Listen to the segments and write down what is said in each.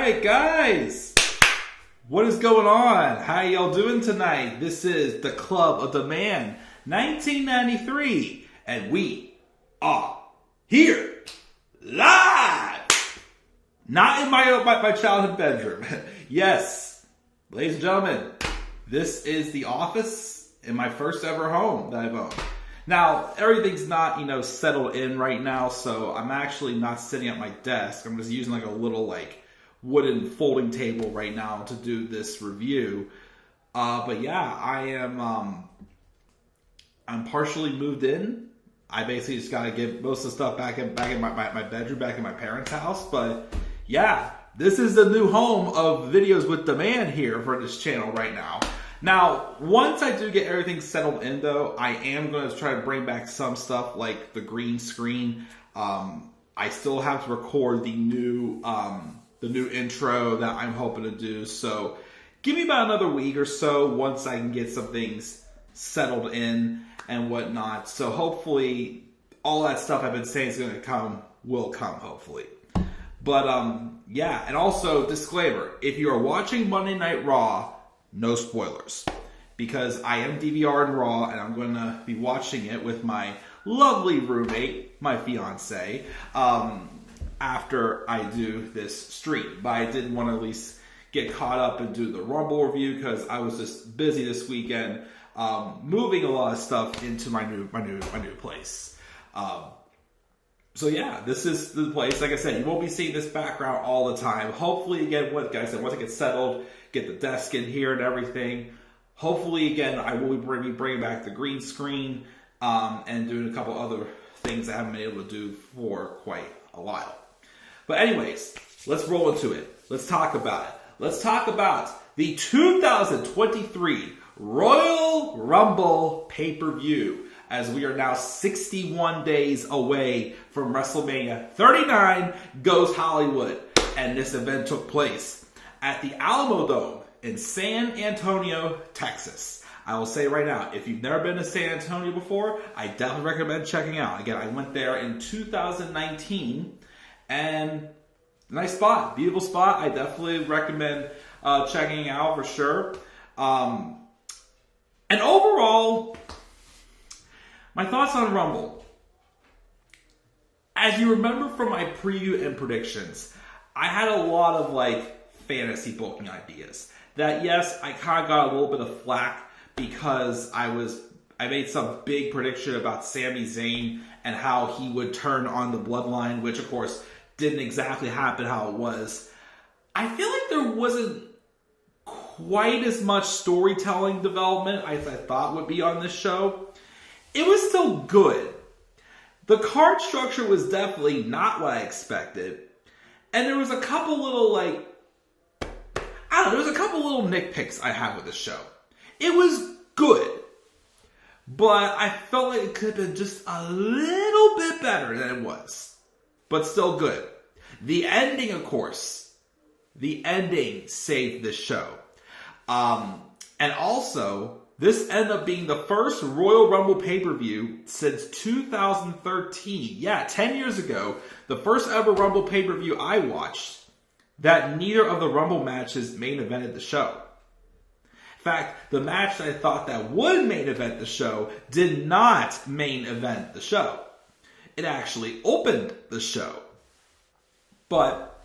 Alright guys, what is going on? How y'all doing tonight? This is the Club of the Man 1993 and we are here live! Not in my childhood bedroom. Yes, ladies and gentlemen, this is the office in my first ever home that I've owned. Now, everything's not, settled in right now, so I'm actually not sitting at my desk. I'm just using like a little wooden folding table right now to do this review. But yeah, I am, I'm partially moved in. I basically just gotta get most of the stuff back in my bedroom, back in my parents' house. But yeah, this is the new home of Videos with the Man here for this channel right now. Now, once I do get everything settled in though, I am going to try to bring back some stuff like the green screen. I still have to record the new intro that I'm hoping to do. So give me about another week or so once I can get some things settled in and whatnot. So hopefully all that stuff I've been saying is going to come, will come hopefully. But yeah, and also disclaimer, if you are watching Monday Night Raw, no spoilers, because I am DVRing Raw and I'm going to be watching it with my lovely roommate, my fiance, after I do this stream. But I did want to at least get caught up and do the Rumble review because I was just busy this weekend moving a lot of stuff into my new place. So yeah, this is the place. Like I said, you won't be seeing this background all the time. Hopefully, again, once I get settled, get the desk in here and everything. Hopefully, again, I will be bringing back the green screen and doing a couple other things I haven't been able to do for quite a while. But anyways, let's roll into it. Let's talk about it. Let's talk about the 2023 Royal Rumble pay-per-view, as we are now 61 days away from WrestleMania 39 Goes Hollywood. And this event took place at the Alamodome in San Antonio, Texas. I will say right now, if you've never been to San Antonio before, I definitely recommend checking out. Again, I went there in 2019, and nice spot, beautiful spot. I definitely recommend checking out for sure. And overall, my thoughts on Rumble. As you remember from my preview and predictions, I had a lot of fantasy booking ideas. That yes, I kind of got a little bit of flack because I made some big prediction about Sami Zayn and how he would turn on the bloodline, which of course didn't exactly happen how it was. I feel like there wasn't quite as much storytelling development as I thought would be on this show. It was still good. The card structure was definitely not what I expected. And there was a couple little there was a couple little nitpicks I had with the show. It was good, but I felt like it could have been just a little bit better than it was. But still good. The ending, of course, the ending saved this show. And also, this ended up being the first Royal Rumble pay-per-view since 2013. Yeah, 10 years ago, the first ever Rumble pay-per-view I watched that neither of the Rumble matches main evented the show. In fact, the match that I thought that would main event the show did not main event the show. It actually opened the show. But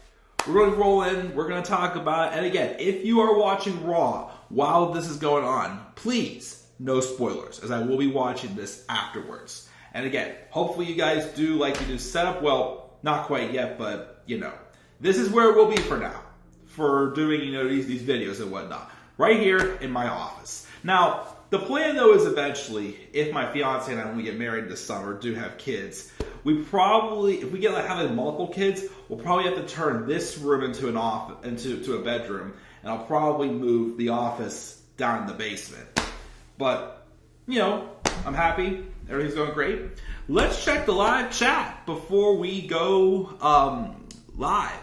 we're going to roll in, we're going to talk about it. And again, if you are watching Raw while this is going on, please, no spoilers, as I will be watching this afterwards. And again, hopefully you guys do like to do setup. Well, not quite yet, but this is where we'll be for now, for doing these videos and whatnot, right here in my office. Now, the plan though is eventually, if my fiance and I, when we get married this summer, do have kids, we probably, if we get having multiple kids, we'll probably have to turn this room into an office, into a bedroom, and I'll probably move the office down in the basement. But I'm happy. Everything's going great. Let's check the live chat before we go live.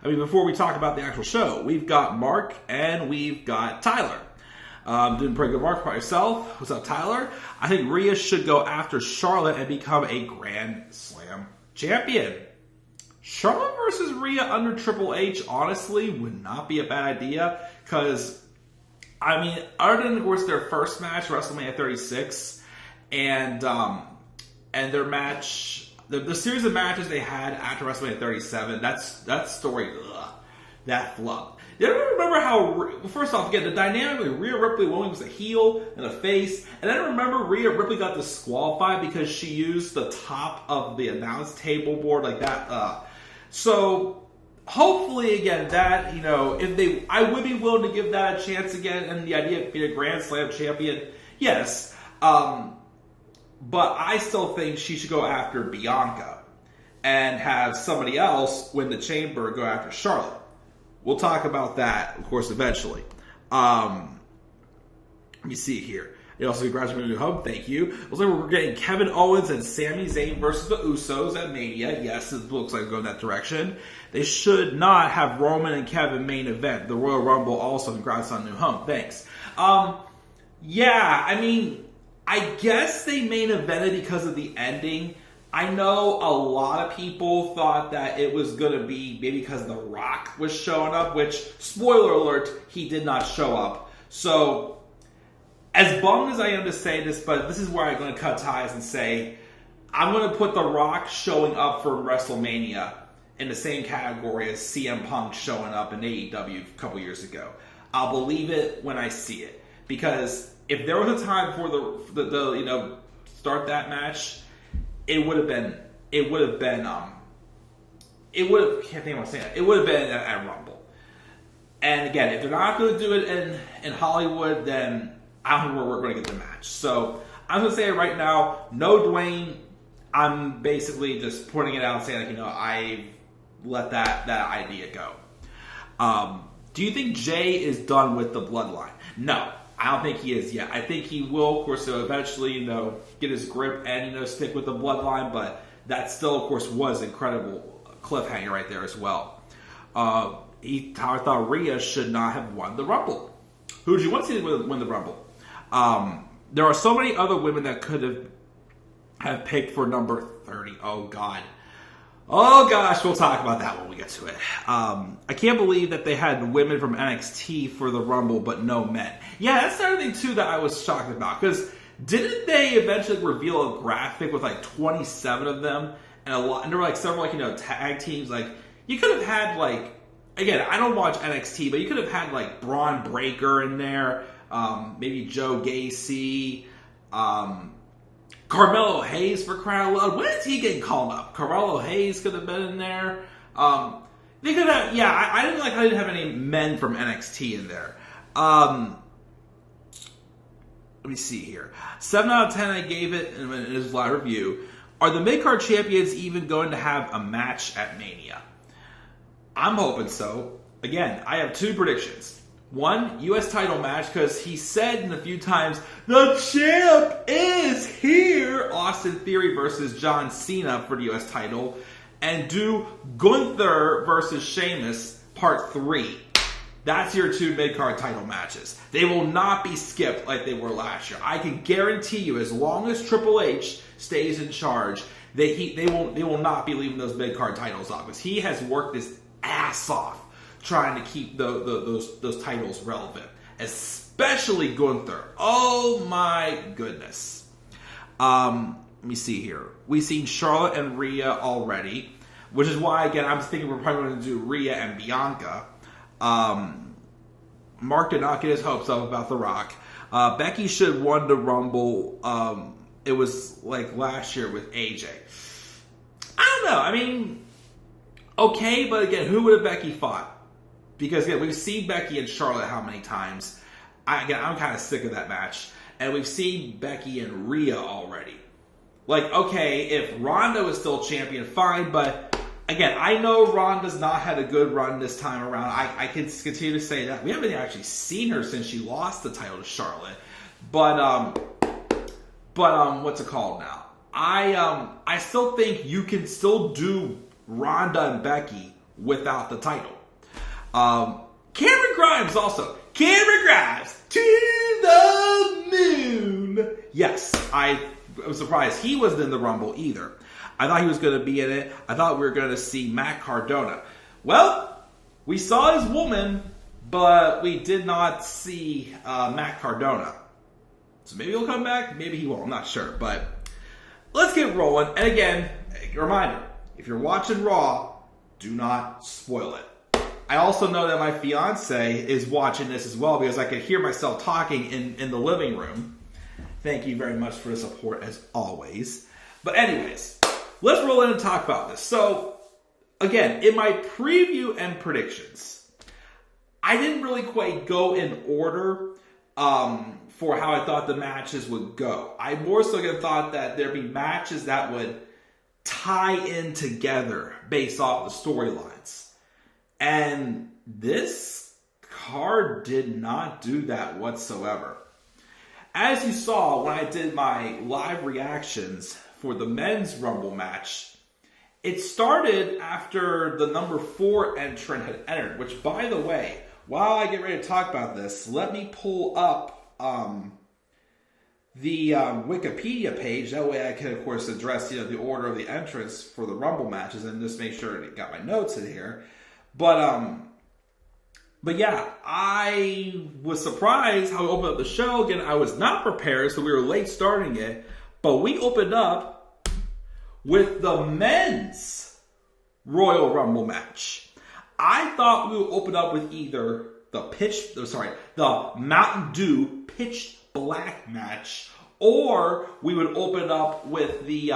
Before we talk about the actual show. We've got Mark and we've got Tyler. Doing pretty good, Mark, by yourself. What's up, Tyler? I think Rhea should go after Charlotte and become a Grand Slam champion. Charlotte versus Rhea under Triple H, honestly, would not be a bad idea. Because, I mean, other than, of course, their first match, WrestleMania 36, and their match, the series of matches they had after WrestleMania 37, that story, that flubbed. You ever remember how, first off, again, the dynamic with Rhea Ripley when was a heel and a face, and then remember Rhea Ripley got disqualified because she used the top of the announce table board like that. So, hopefully, again, that, you know, I would be willing to give that a chance again, and the idea of being a Grand Slam champion, yes. But I still think she should go after Bianca and have somebody else win the Chamber go after Charlotte. We'll talk about that, of course, eventually. Let me see here. It also congratulates me to home. Thank you. Looks like we're getting Kevin Owens and Sami Zayn versus the Usos at Mania. Yes, it looks like going that direction. They should not have Roman and Kevin main event. The Royal Rumble also. Congrats on new home. Thanks. Yeah, I mean, I guess they main evented because of the ending. I know a lot of people thought that it was going to be maybe because The Rock was showing up, which, spoiler alert, he did not show up. So, as bummed as I am to say this, but this is where I'm going to cut ties and say, I'm going to put The Rock showing up for WrestleMania in the same category as CM Punk showing up in AEW a couple years ago. I'll believe it when I see it. Because if there was a time for the you know, start that match, it would have been at Rumble. And again, if they're not going to do it in Hollywood, then I don't think we're going to get the match. So I'm going to say right now, no Dwayne. I'm basically just putting it out and saying, like, you know, I let that idea go. Do you think Jay is done with the bloodline? No. I don't think he is yet. I think he will, of course, eventually, you know, get his grip and, you know, stick with the bloodline, but that still, of course, was incredible cliffhanger right there as well. I thought Rhea should not have won the Rumble. Who would you want to see win the Rumble? There are so many other women that could have picked for number 30. Oh, God. Oh, gosh, we'll talk about that when we get to it. I can't believe that they had women from NXT for the Rumble, but no men. Yeah, that's the other thing, too, that I was shocked about. Because didn't they eventually reveal a graphic with, like, 27 of them? And there were, like, several, like, you know, tag teams. Like, you could have had, like, again, I don't watch NXT, but you could have had, like, Braun Breaker in there. Maybe Joe Gacy. Carmelo Hayes, for crying out loud. When is he getting called up? Carmelo Hayes could have been in there. They could have, yeah, I didn't have any men from NXT in there. Let me see here. 7 out of 10 I gave it in his live review. Are the mid-card champions even going to have a match at Mania? I'm hoping so. Again, I have 2 predictions. One, U.S. title match, because he said in a few times, the champ is here! Austin Theory versus John Cena for the U.S. title. And do Gunther versus Sheamus, part 3. That's your 2 mid-card title matches. They will not be skipped like they were last year. I can guarantee you, as long as Triple H stays in charge, they will not be leaving those mid-card titles off. Because he has worked his ass off trying to keep those titles relevant. Especially Gunther. Oh my goodness. Let me see here. We've seen Charlotte and Rhea already. Which is why, again, I'm thinking we're probably going to do Rhea and Bianca. Mark did not get his hopes up about The Rock. Becky should have won the Rumble. It was like last year with AJ. I don't know. I mean, okay, but again, who would have Becky fought? Because again, we've seen Becky and Charlotte how many times? I'm kind of sick of that match. And we've seen Becky and Rhea already. Like, okay, if Ronda was still champion, fine, but again, I know Ronda's not had a good run this time around. I can continue to say that. We haven't actually seen her since she lost the title to Charlotte. But what's it called now? I still think you can still do Ronda and Becky without the title. Cameron Grimes also. Cameron Grimes to the moon. Yes, I was surprised he wasn't in the Rumble either. I thought he was going to be in it. I thought we were going to see Matt Cardona. Well, we saw his woman, but we did not see Matt Cardona. So maybe he'll come back, maybe he won't, I'm not sure. But let's get rolling. And again, a reminder, if you're watching Raw, do not spoil it. I also know that my fiance is watching this as well because I could hear myself talking in the living room. Thank you very much for the support as always. But anyways, let's roll in and talk about this. So, again, in my preview and predictions, I didn't really quite go in order for how I thought the matches would go. I more so thought that there'd be matches that would tie in together based off the storylines. And this card did not do that whatsoever. As you saw when I did my live reactions for the men's Rumble match, it started after the number 4 entrant had entered, which, by the way, while I get ready to talk about this, let me pull up the Wikipedia page. That way I can, of course, address the order of the entrants for the Rumble matches and just make sure I got my notes in here. But yeah, I was surprised how we opened up the show. Again, I was not prepared, so we were late starting it. But we opened up with the men's Royal Rumble match. I thought we would open up with either the Mountain Dew Pitch Black match, or we would open up with maybe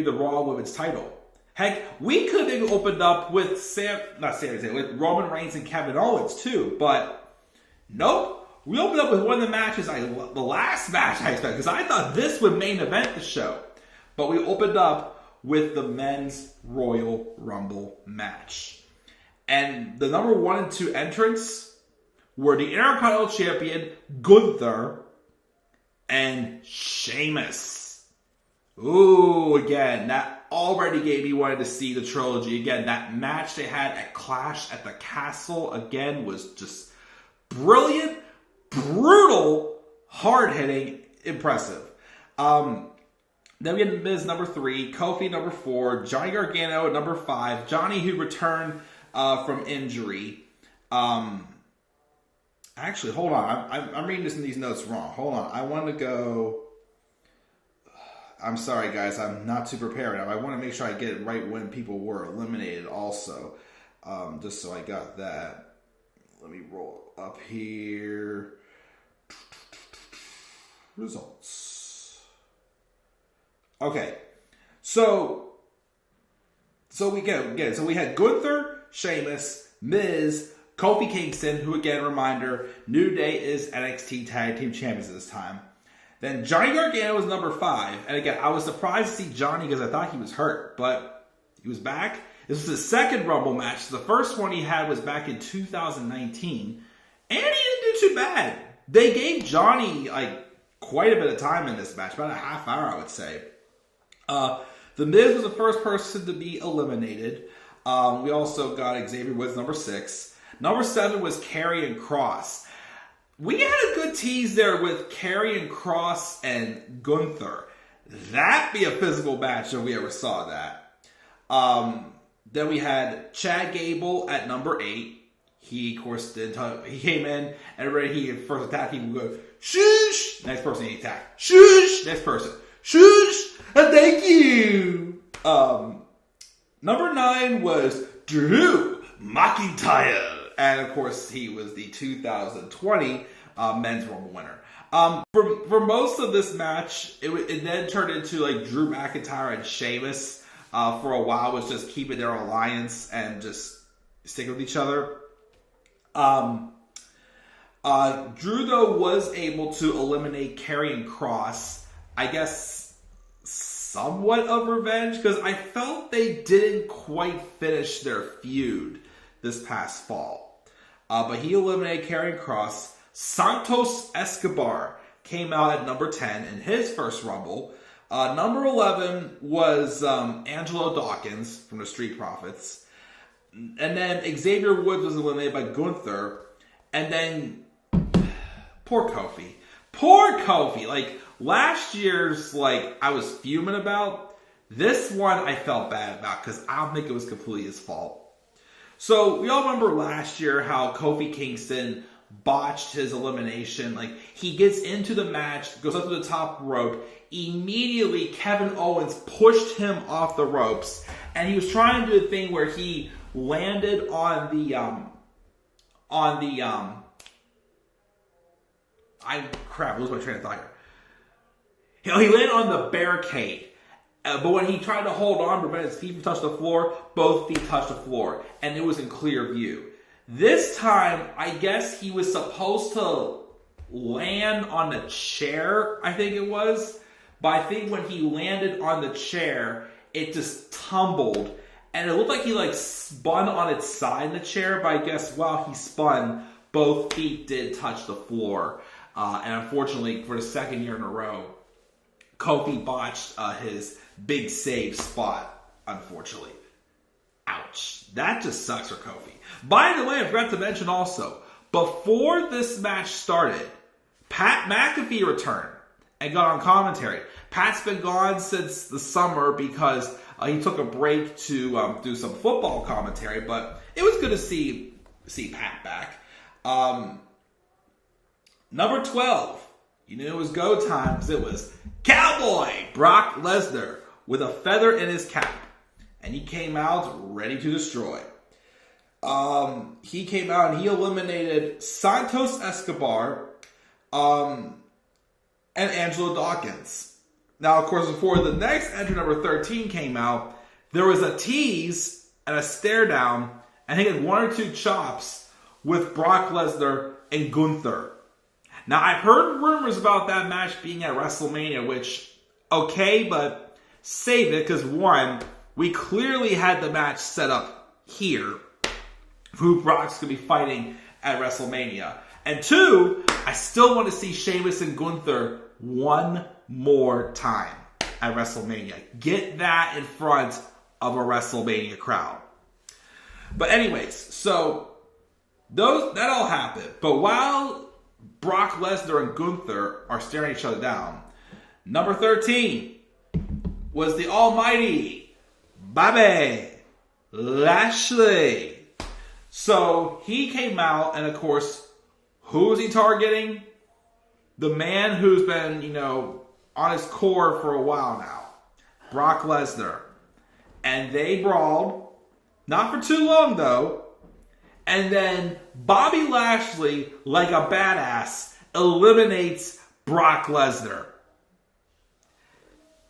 the Raw Women's title. Heck, we could have maybe opened up with with Roman Reigns and Kevin Owens too, but nope. We opened up with one of the matches, the last match I expected, because I thought this would main event the show. But we opened up with the men's Royal Rumble match. And the number 1 and 2 entrants were the Intercontinental Champion, Gunther, and Sheamus. Ooh, again, that already gave me wanted to see the trilogy. Again, that match they had at Clash at the Castle, again, was just brilliant, brutal, hard-hitting, impressive. Then we had Miz number 3, Kofi number 4, Johnny Gargano at number 5, Johnny who returned from injury. Actually, hold on. I'm reading this in these notes wrong. Hold on. I want to go... I'm sorry, guys. I'm not too prepared. I want to make sure I get it right when people were eliminated also. Just so I got that. Let me roll up here. Results. Okay. So we had Gunther, Sheamus, Miz, Kofi Kingston, who again, reminder, New Day is NXT Tag Team Champions at this time. Then Johnny Gargano was number 5. And again, I was surprised to see Johnny because I thought he was hurt. But he was back. This was his second Rumble match. The first one he had was back in 2019. And he didn't do too bad. They gave Johnny quite a bit of time in this match. About a half hour, I would say. The Miz was the first person to be eliminated. We also got Xavier Woods, number 6. Number 7 was Karrion Kross. We had a good tease there with Karrion Kross and Gunther. That'd be a physical match if we ever saw that. Then we had Chad Gable at number 8. He, of course, he came in, and he first attacked, he would go, shoosh! Next person he attacked. Shoosh! Next person. Shoosh! Thank you! Number 9 was Drew McIntyre. And, of course, he was the 2020 Men's Rumble winner. For most of this match, it then turned into, Drew McIntyre and Sheamus for a while, was just keeping their alliance and just sticking with each other. Drew, though, was able to eliminate Karrion Kross, I guess, somewhat of revenge, because I felt they didn't quite finish their feud this past fall. But he eliminated Karrion Kross. Santos Escobar came out at number 10 in his first Rumble. Number 11 was Angelo Dawkins from the Street Profits. And then Xavier Woods was eliminated by Gunther. And then, poor Kofi. Poor Kofi. Last year's, I was fuming about. This one I felt bad about because I don't think it was completely his fault. So we all remember last year how Kofi Kingston botched his elimination. Like, he gets into the match, goes up to the top rope. Immediately, Kevin Owens pushed him off the ropes, and he was trying to do a thing where he landed on the lose my train of thought here. He landed on the barricade. But when he tried to hold on to prevent his feet from touching the floor, both feet touched the floor, and it was in clear view. This time, I guess he was supposed to land on the chair, I think it was. But I think when he landed on the chair, it just tumbled. And it looked like he spun on its side in the chair, but I guess while he spun, both feet did touch the floor. And unfortunately, for the second year in a row, Kofi botched his big save spot, unfortunately. Ouch. That just sucks for Kofi. By the way, I forgot to mention also, before this match started, Pat McAfee returned and got on commentary. Pat's been gone since the summer because he took a break to do some football commentary, but it was good to see Pat back. Number 12. You knew it was go time because it was Cowboy Brock Lesnar with a feather in his cap. And he came out ready to destroy. He came out and he eliminated Santos Escobar and Angelo Dawkins. Now, of course, before the next entry, number 13, came out, there was a tease and a stare down. I think it had one or two chops with Brock Lesnar and Gunther. Now, I've heard rumors about that match being at WrestleMania, which, okay, but save it, because one, we clearly had the match set up here, who Brock's going to be fighting at WrestleMania. And two, I still want to see Sheamus and Gunther one more time at WrestleMania. Get that in front of a WrestleMania crowd. But anyways, so that all happened. But while Brock Lesnar and Gunther are staring each other down, number 13 was the almighty Bobby Lashley. So he came out, and of course, who was he targeting? The man who's been, on his core for a while now. Brock Lesnar. And they brawled. Not for too long, though. And then Bobby Lashley, like a badass, eliminates Brock Lesnar.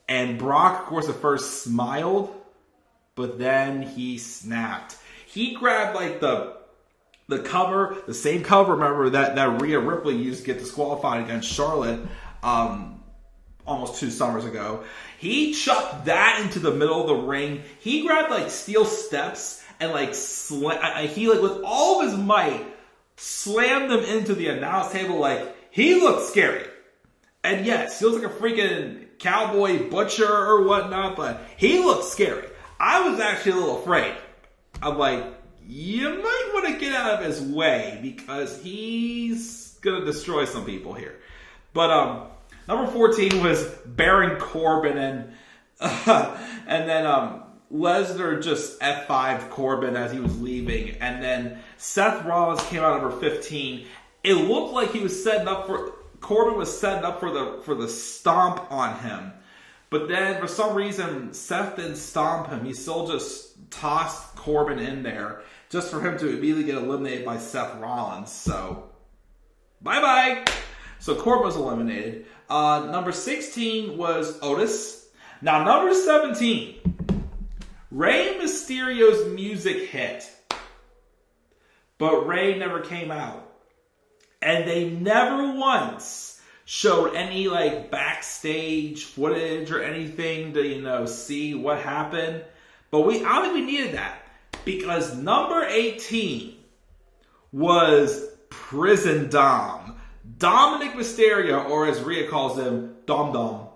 And Brock, of course, at first smiled, but then he snapped. He grabbed the cover, the same cover, remember, that Rhea Ripley used to get disqualified against Charlotte almost 2 summers ago. He chucked that into the middle of the ring. He grabbed steel steps and he with all of his might slammed them into the announce table. He looked scary. And yes, he looks like a freaking cowboy butcher or whatnot, but he looked scary. I was actually a little afraid. I'm you might want to get out of his way because he's going to destroy some people here. But number 14 was Baron Corbin, and then Lesnar just F5'd Corbin as he was leaving. And then Seth Rollins came out number 15. It looked like he was Corbin was setting up for the stomp on him. But then for some reason, Seth didn't stomp him. He still just tossed Corbin in there just for him to immediately get eliminated by Seth Rollins. So, bye-bye. So Corbin was eliminated. Number 16 was Otis. Now, number 17, Rey Mysterio's music hit. But Rey never came out. And they never once showed any backstage footage or anything to see what happened. But I don't think we needed that. Because number 18 was Prison Dom. Dominic Mysterio, or as Rhea calls him, Dom Dom.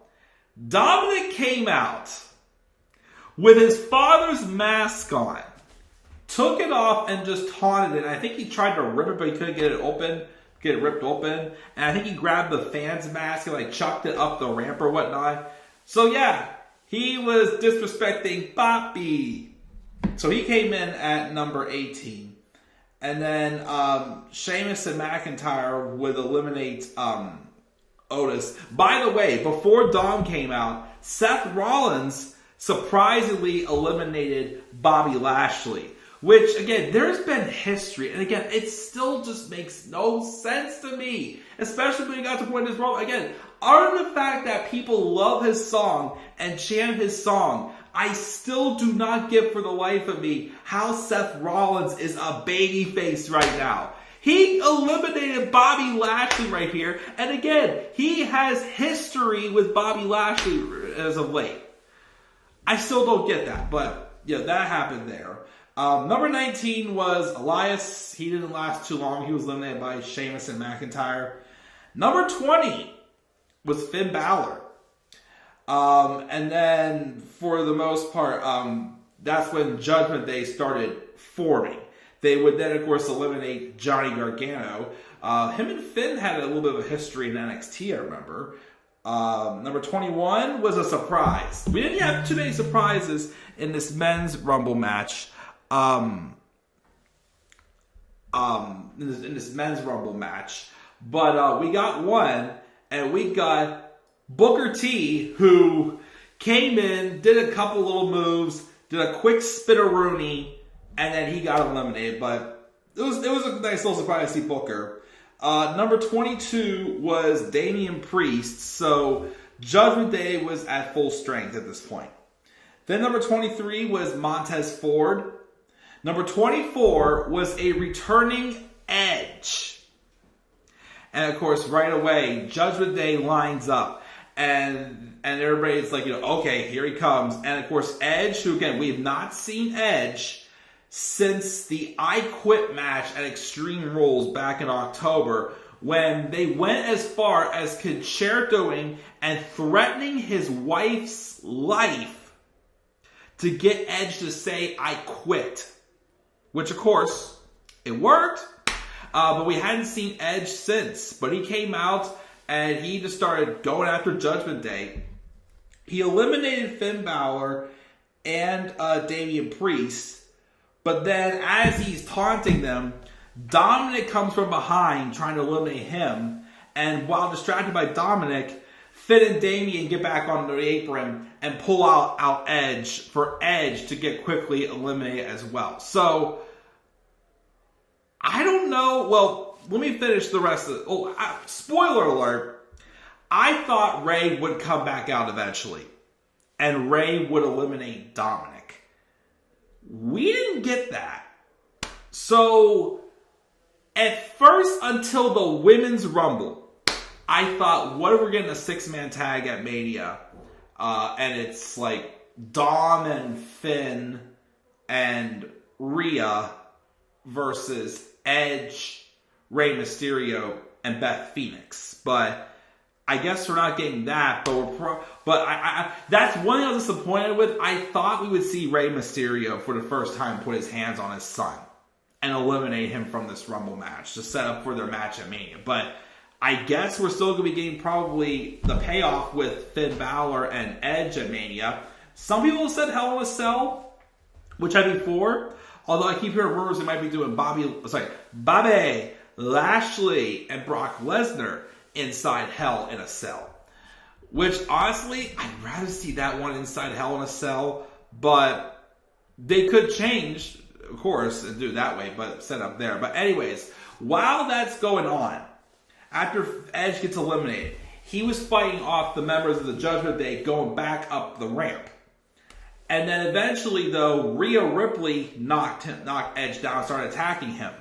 Dominic came out with his father's mask on, took it off and just taunted it. I think he tried to rip it, but he couldn't get it ripped open. And I think he grabbed the fan's mask and chucked it up the ramp or whatnot. So yeah, he was disrespecting Bobby. So he came in at number 18. And then Sheamus and McIntyre would eliminate Otis. By the way, before Dom came out, Seth Rollins surprisingly eliminated Bobby Lashley. Which, again, there's been history. And again, it still just makes no sense to me. Especially when he got to the point in this role. Again, other than the fact that people love his song and chant his song, I still do not get for the life of me how Seth Rollins is a babyface right now. He eliminated Bobby Lashley right here. And again, he has history with Bobby Lashley as of late. I still don't get that. But, yeah, that happened there. Number 19 was Elias. He didn't last too long. He was eliminated by Sheamus and McIntyre. Number 20 was Finn Balor. And then, for the most part, that's when Judgment Day started forming. They would then, of course, eliminate Johnny Gargano. Him and Finn had a little bit of a history in NXT, I remember. Number 21 was a surprise. We didn't have too many surprises in this men's Rumble match. In this men's Rumble match. But we got one, and we got Booker T, who came in, did a couple little moves, did a quick spitteroonie, and then he got eliminated. But it was a nice little surprise to see Booker. Number 22 was Damian Priest, so Judgment Day was at full strength at this point. Then number 23 was Montez Ford. Number 24 was a returning Edge. And of course, right away, Judgment Day lines up. And everybody's like, okay, here he comes. And of course, Edge, who again, we have not seen Edge since the I Quit match at Extreme Rules back in October, when they went as far as concertoing and threatening his wife's life to get Edge to say, I quit. Which, of course, it worked. But we hadn't seen Edge since. But he came out and he just started going after Judgment Day. He eliminated Finn Balor and Damian Priest. But then as he's taunting them, Dominic comes from behind trying to eliminate him. And while distracted by Dominic, Finn and Damian get back on the apron and pull out Edge for Edge to get quickly eliminated as well. So, I don't know. Well, let me finish the rest of it. Spoiler alert. I thought Ray would come back out eventually. And Ray would eliminate Dominic. We didn't get that. So, at first, until the Women's Rumble, I thought, what if we're getting a 6-man tag at Mania? And it's like Dom and Finn and Rhea versus Edge, Rey Mysterio, and Beth Phoenix. But I guess we're not getting that. But that's one thing I was disappointed with. I thought we would see Rey Mysterio for the first time put his hands on his son and eliminate him from this Rumble match to set up for their match at Mania. But I guess we're still going to be getting probably the payoff with Finn Balor and Edge at Mania. Some people have said Hell in a Cell, which I'd be for. Although I keep hearing rumors they might be doing Bobby Lashley and Brock Lesnar inside Hell in a Cell. Which, honestly, I'd rather see that one inside Hell in a Cell. But they could change, of course, and do it that way, but set up there. But anyways, while that's going on, after Edge gets eliminated, he was fighting off the members of the Judgment Day going back up the ramp. And then eventually, though, Rhea Ripley knocked Edge down and started attacking him.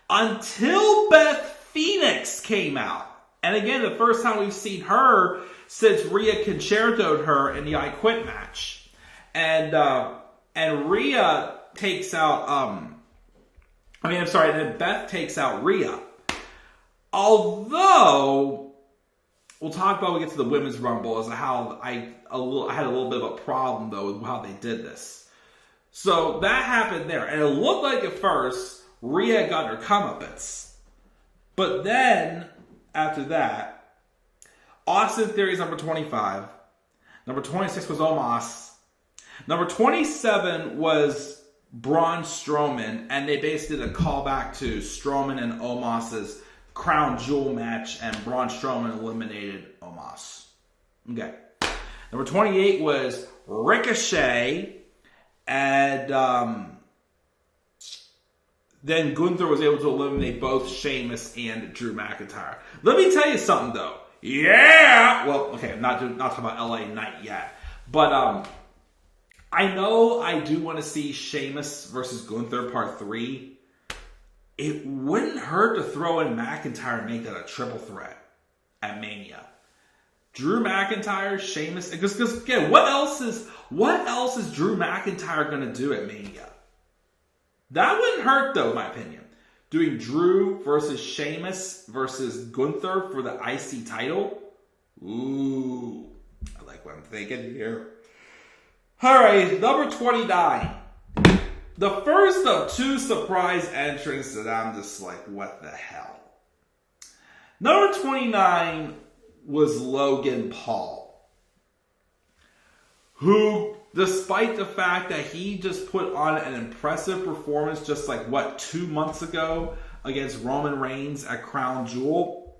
Until Beth Phoenix came out. And again, the first time we've seen her since Rhea concertoed her in the I Quit match. And Rhea takes out, then Beth takes out Rhea. Although, we'll talk about when we get to the Women's Rumble as to how I had a little bit of a problem, though, with how they did this. So, that happened there. And it looked like at first, Rhea got her comeuppance. But then, after that, Austin Theory's number 25. Number 26 was Omos. Number 27 was Braun Strowman, and they basically did a callback to Strowman and Omos's crown jewel match, and Braun Strowman eliminated Omos. Okay. Number 28 was Ricochet, and then Gunther was able to eliminate both Sheamus and Drew McIntyre. Let me tell you something, though. Yeah! Well, okay, I'm not talking about LA Knight yet. But I know I do want to see Sheamus versus Gunther Part 3. It wouldn't hurt to throw in McIntyre and make that a triple threat at Mania. Drew McIntyre, Sheamus, because again, what else is Drew McIntyre going to do at Mania? That wouldn't hurt, though, in my opinion. Doing Drew versus Sheamus versus Gunther for the IC title. Ooh, I like what I'm thinking here. All right, number 29. The first of two surprise entrants that I'm just like, what the hell? Number 29 was Logan Paul, who, despite the fact that he just put on an impressive performance just like, 2 months ago against Roman Reigns at Crown Jewel,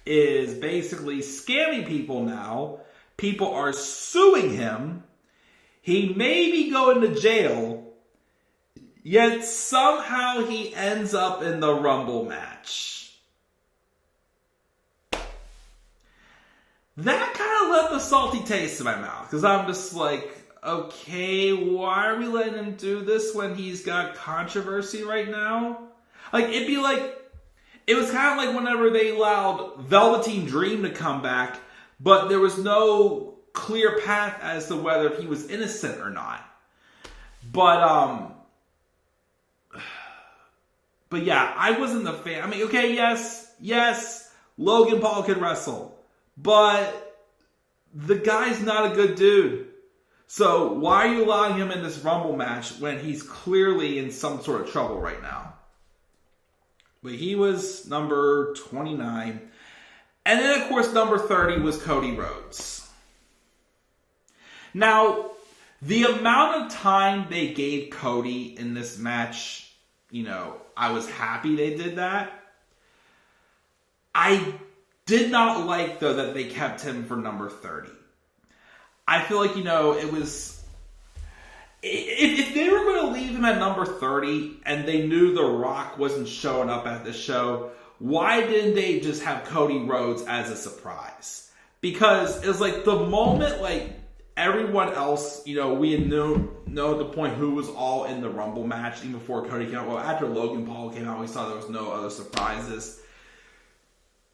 is basically scamming people now. People are suing him. He may be going to jail, yet somehow he ends up in the Rumble match. That kind of left a salty taste in my mouth, because I'm just like, okay, why are we letting him do this when he's got controversy right now? Like, it was kind of like whenever they allowed Velveteen Dream to come back, but there was no clear path as to whether he was innocent or not. But yeah, I wasn't a fan. I mean, okay, yes, Logan Paul can wrestle. But the guy's not a good dude. So why are you allowing him in this Rumble match when he's clearly in some sort of trouble right now? But he was number 29. And then, of course, number 30 was Cody Rhodes. Now, the amount of time they gave Cody in this match, I was happy they did that. I did not like, though, that they kept him for number 30. I feel like, it was... If they were going to leave him at number 30 and they knew The Rock wasn't showing up at the show, why didn't they just have Cody Rhodes as a surprise? Because it was like the moment, everyone else, we know at the point who was all in the Rumble match, even before Cody came out. Well, after Logan Paul came out, we saw there was no other surprises.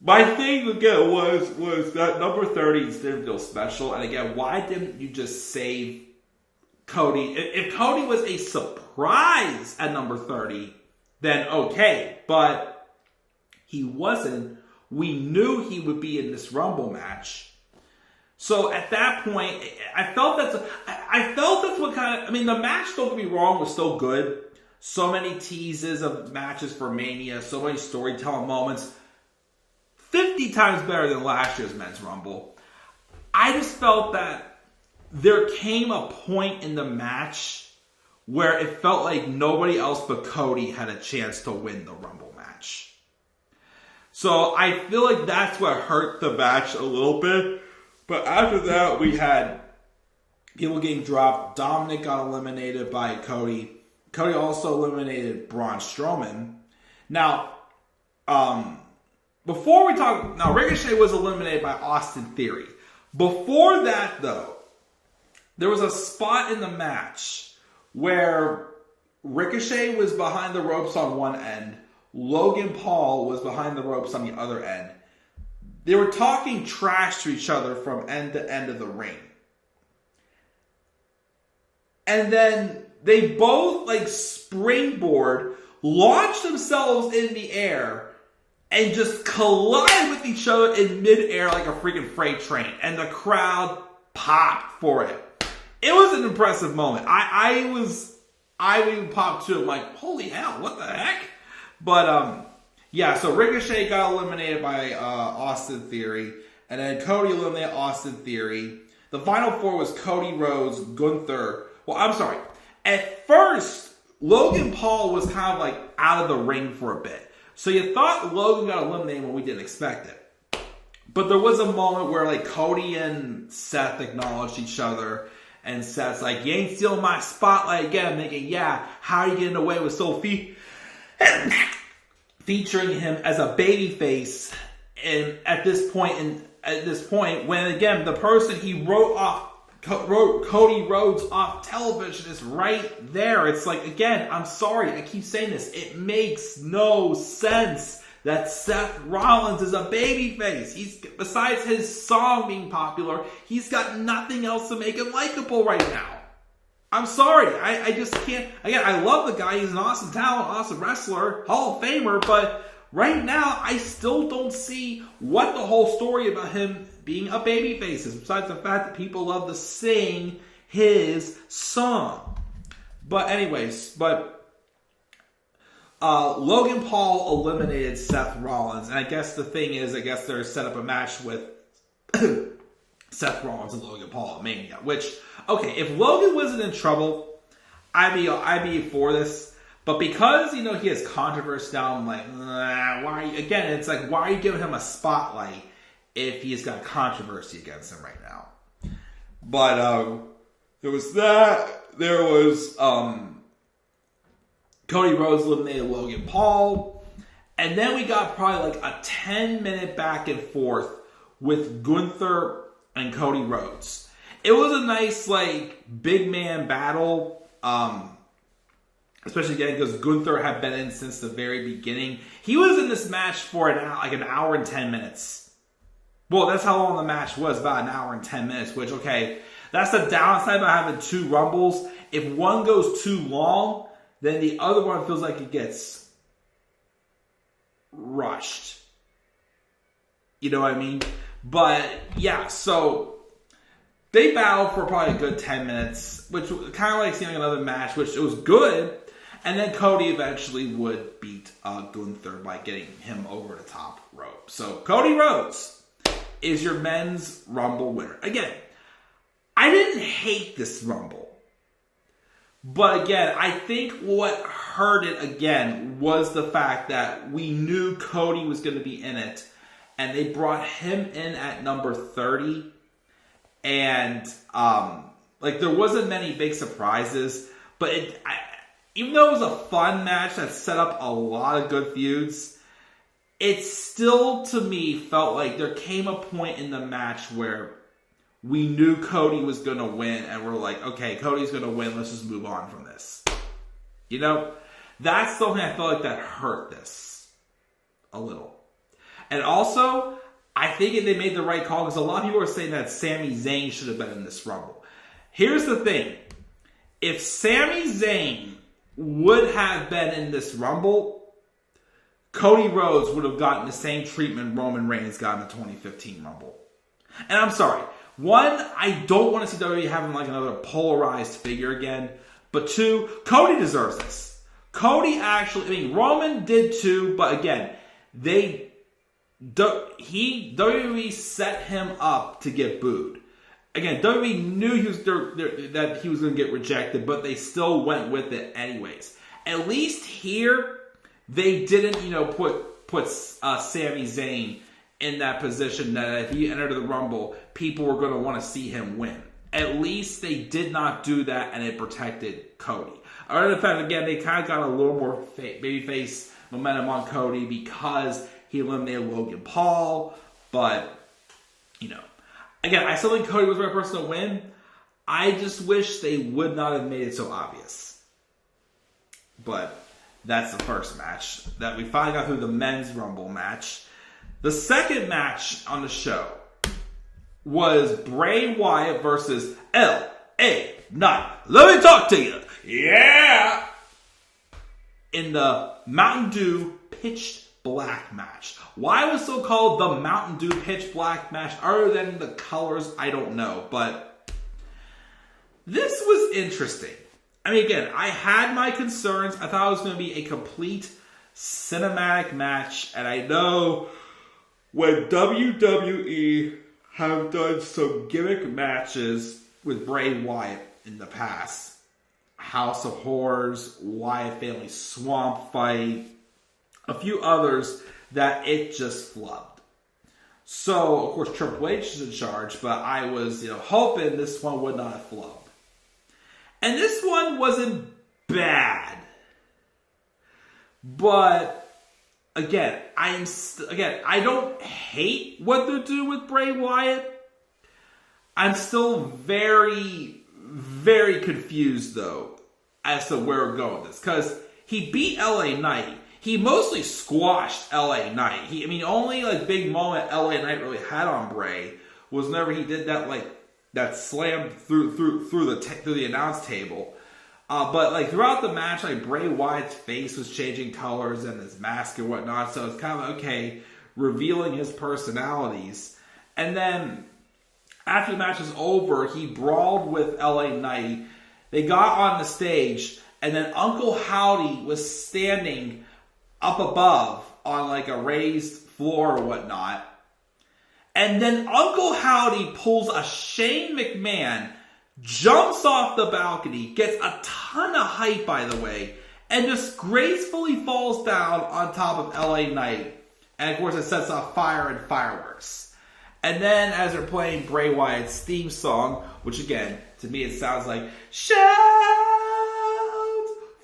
My thing, again, was that number 30 didn't feel special. And again, why didn't you just save Cody? If Cody was a surprise at number 30, then okay. But he wasn't. We knew he would be in this Rumble match. So at that point, I felt that's what kind of... I mean, the match, don't get me wrong, was still good. So many teases of matches for Mania. So many storytelling moments. 50 times better than last year's Men's Rumble. I just felt that there came a point in the match where it felt like nobody else but Cody had a chance to win the Rumble match. So I feel like that's what hurt the match a little bit. But after that, we had people getting dropped. Dominic got eliminated by Cody. Cody also eliminated Braun Strowman. Now, before we talk, now Ricochet was eliminated by Austin Theory. Before that, though, there was a spot in the match where Ricochet was behind the ropes on one end, Logan Paul was behind the ropes on the other end. They were talking trash to each other from end to end of the ring. And then they both, springboard, launch themselves in the air, and just collide with each other in midair like a freaking freight train. And the crowd popped for it. It was an impressive moment. I even popped too. I'm like, holy hell, what the heck? But, yeah, so Ricochet got eliminated by Austin Theory. And then Cody eliminated Austin Theory. The final four was Cody Rhodes, Gunther. Well, I'm sorry. At first, Logan Paul was kind of like out of the ring for a bit. So you thought Logan got eliminated when we didn't expect it. But there was a moment where like Cody and Seth acknowledged each other. And Seth's like, you ain't stealing my spotlight again. I'm thinking, yeah, how are you getting away with Sophie? Featuring him as a babyface. And at this point, when again, the person he wrote Cody Rhodes off television is right there. It's like, again, I'm sorry, I keep saying this. It makes no sense that Seth Rollins is a babyface. Besides his song being popular, he's got nothing else to make him likable right now. I'm sorry, I just can't. Again, I love the guy. He's an awesome talent, awesome wrestler, Hall of Famer, but right now, I still don't see what the whole story about him being a babyface is, besides the fact that people love to sing his song. But anyways, Logan Paul eliminated Seth Rollins, and I guess the thing is, they're set up a match with Seth Rollins and Logan Paul at Mania. Which, okay, if Logan wasn't in trouble, I'd be for this. But because, he has controversy now, I'm like, why? Again, it's like, why are you giving him a spotlight if he's got controversy against him right now? But there was that. There was Cody Rhodes eliminated Logan Paul. And then we got probably like a 10-minute back and forth with Gunther and Cody Rhodes. It was a nice, like, big man battle. Especially again because Gunther had been in since the very beginning. He was in this match for an hour and 10 minutes. Well, that's how long the match was, about an hour and 10 minutes. Which, okay, that's the downside about having two Rumbles. If one goes too long, then the other one feels like it gets rushed. You know what I mean? But, yeah, so they battled for probably a good 10 minutes, which kind of like seeing another match, which it was good. And then Cody eventually would beat Gunther by getting him over the top rope. So Cody Rhodes is your men's Rumble winner. Again, I didn't hate this Rumble. But again, I think what hurt it again was the fact that we knew Cody was going to be in it. And they brought him in at number 30. And there wasn't many big surprises. But even though it was a fun match that set up a lot of good feuds, it still, to me, felt like there came a point in the match where we knew Cody was going to win, and we're like, okay, Cody's going to win, let's just move on from this. That's something I felt like that hurt this a little. And also, I think they made the right call, because a lot of people are saying that Sami Zayn should have been in this Rumble. Here's the thing. If Sami Zayn would have been in this Rumble, Cody Rhodes would have gotten the same treatment Roman Reigns got in the 2015 Rumble. And I'm sorry. One, I don't want to see WWE having like another polarized figure again. But two, Cody deserves this. Cody actually, Roman did too, but again, WWE set him up to get booed. Again, WWE knew that he was going to get rejected, but they still went with it anyways. At least here, they didn't, put Sami Zayn in that position that if he entered the Rumble, people were going to want to see him win. At least they did not do that, and it protected Cody. Other than the fact, again, they kind of got a little more babyface momentum on Cody because he eliminated Logan Paul, but, again, I still think Cody was the right person to win. I just wish they would not have made it so obvious. But that's the first match that we finally got through, the men's Rumble match. The second match on the show was Bray Wyatt versus L.A. Knight. Let me talk to you. Yeah! In the Mountain Dew Pitch Black match. Why it was so called the Mountain Dew Pitch Black match, other than the colors, I don't know. But this was interesting. Again, I had my concerns. I thought it was going to be a complete cinematic match. And I know when WWE have done some gimmick matches with Bray Wyatt in the past. House of Horrors, Wyatt Family Swamp Fight, a few others that it just flubbed. So, of course, Triple H is in charge, but I was, hoping this one would not have flubbed. And this one wasn't bad. But, again, I don't hate what they're doing with Bray Wyatt. I'm still very, very confused, though, as to where we're going with this. Because he beat LA Knight. He mostly squashed LA Knight. Only big moment LA Knight really had on Bray was whenever he did that slam through the announce table. But throughout the match, Bray Wyatt's face was changing colors and his mask and whatnot. So it's kind of revealing his personalities. And then after the match was over, he brawled with LA Knight. They got on the stage, and then Uncle Howdy was standing up above on a raised floor or whatnot. And then Uncle Howdy pulls a Shane McMahon, jumps off the balcony, gets a ton of hype, by the way, and just gracefully falls down on top of LA Knight. And of course it sets off fire and fireworks. And then as they're playing Bray Wyatt's theme song, which again, to me it sounds like, shout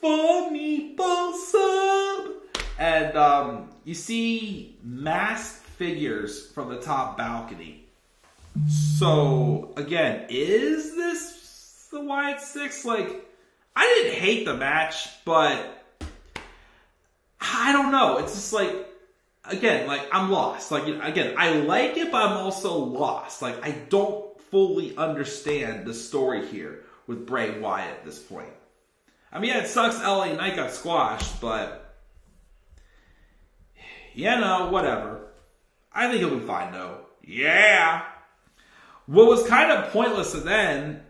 for me, Bosa. And you see masked figures from the top balcony. So, again, is this the Wyatt 6? I didn't hate the match, but I don't know. It's just I'm lost. Again, I like it, but I'm also lost. I don't fully understand the story here with Bray Wyatt at this point. It sucks LA Knight got squashed, but whatever. I think he'll be fine, though. Yeah! What was kind of pointless then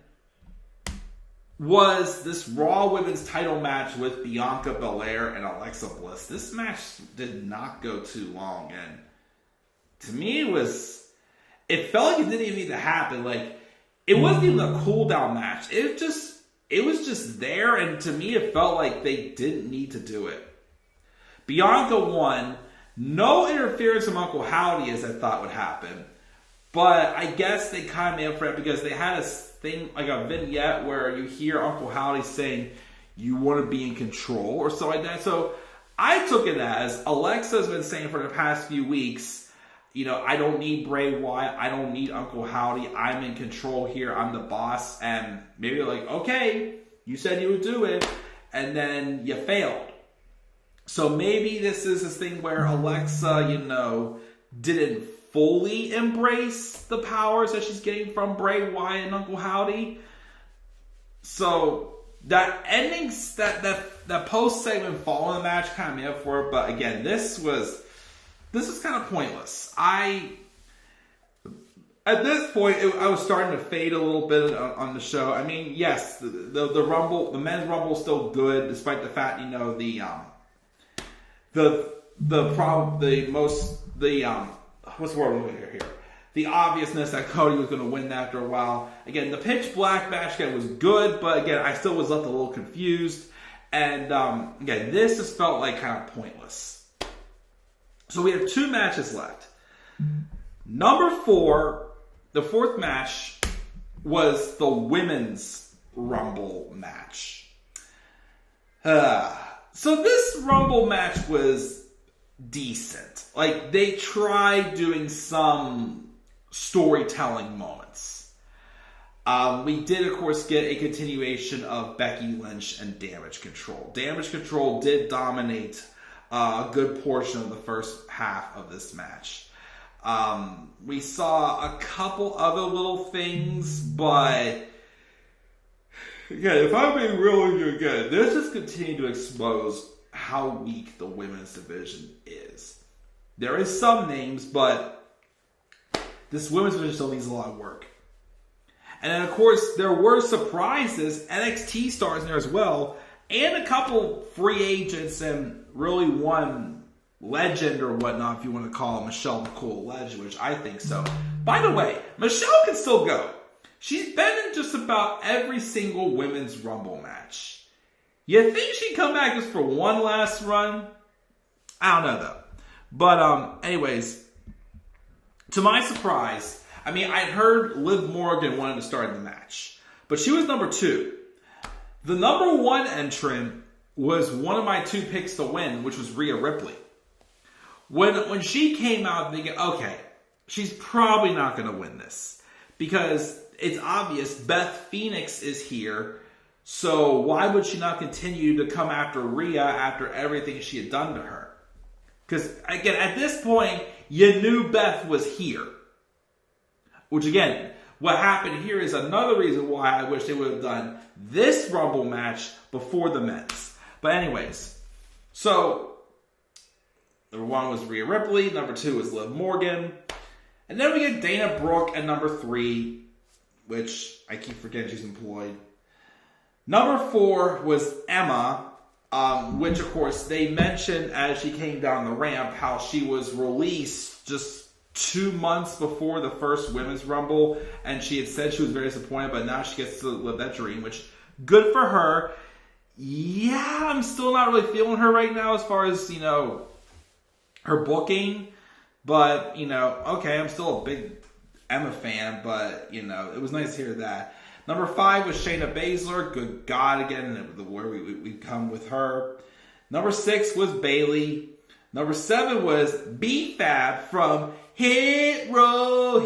was this Raw Women's title match with Bianca Belair and Alexa Bliss. This match did not go too long, and to me it felt like it didn't even need to happen. It wasn't even a cool-down match. It was just there, and to me it felt like they didn't need to do it. Bianca won. No interference from Uncle Howdy, as I thought would happen. But I guess they kind of made up for it because they had a thing, a vignette where you hear Uncle Howdy saying, you want to be in control, or so like that. So I took it as Alexa's been saying for the past few weeks, I don't need Bray Wyatt. I don't need Uncle Howdy. I'm in control here. I'm the boss. And maybe they're okay, you said you would do it, and then you failed. So maybe this is this thing where Alexa, didn't fully embrace the powers that she's getting from Bray Wyatt and Uncle Howdy. So that ending, that post segment following the match kind of made up for it. But again, this was kind of pointless. At this point, I was starting to fade a little bit on the show. Yes, the Rumble, the men's Rumble is still good, despite the fact what's the word I'm looking here? The obviousness that Cody was going to win after a while. Again, the pitch black match again was good, but again, I still was left a little confused. And again, this just felt kind of pointless. So we have 2 matches left. Number 4, the 4th match was the women's Rumble match. So this Rumble match was decent. They tried doing some storytelling moments. We did, of course, get a continuation of Becky Lynch and Damage Control. Damage Control did dominate a good portion of the first half of this match. We saw a couple other little things, but again, if I'm being really good, this just continued to expose how weak the women's division is. There is some names, but this women's division still needs a lot of work. And then, of course, there were surprises, NXT stars in there as well, and a couple free agents, and really one legend or whatnot, if you want to call Michelle McCool a legend, which I think so. By the way, Michelle can still go. She's been in just about every single women's Rumble match. You think she'd come back just for one last run? I don't know though. But anyways, to my surprise, I mean, I'd heard Liv Morgan wanted to start the match, but she was number 2. The number 1 entrant was one of my 2 picks to win, which was Rhea Ripley. When she came out, thinking, okay, she's probably not going to win this because it's obvious Beth Phoenix is here. So why would she not continue to come after Rhea after everything she had done to her? Because, again, at this point, you knew Beth was here. Which, again, what happened here is another reason why I wish they would have done this Rumble match before the men's. But anyways, so number 1 was Rhea Ripley. Number 2 was Liv Morgan. And then we get Dana Brooke at number 3, which I keep forgetting she's employed. Number 4 was Emma, which, of course, they mentioned as she came down the ramp how she was released just 2 months before the first Women's Rumble, and she had said she was very disappointed, but now she gets to live that dream, which, good for her. Yeah, I'm still not really feeling her right now as far as, her booking, but, okay, I'm still a big Emma fan, but, it was nice to hear that. Number 5 was Shayna Baszler. Good God, again, where we come with her. Number 6 was Bayley. Number 7 was B-Fab from Hit Row,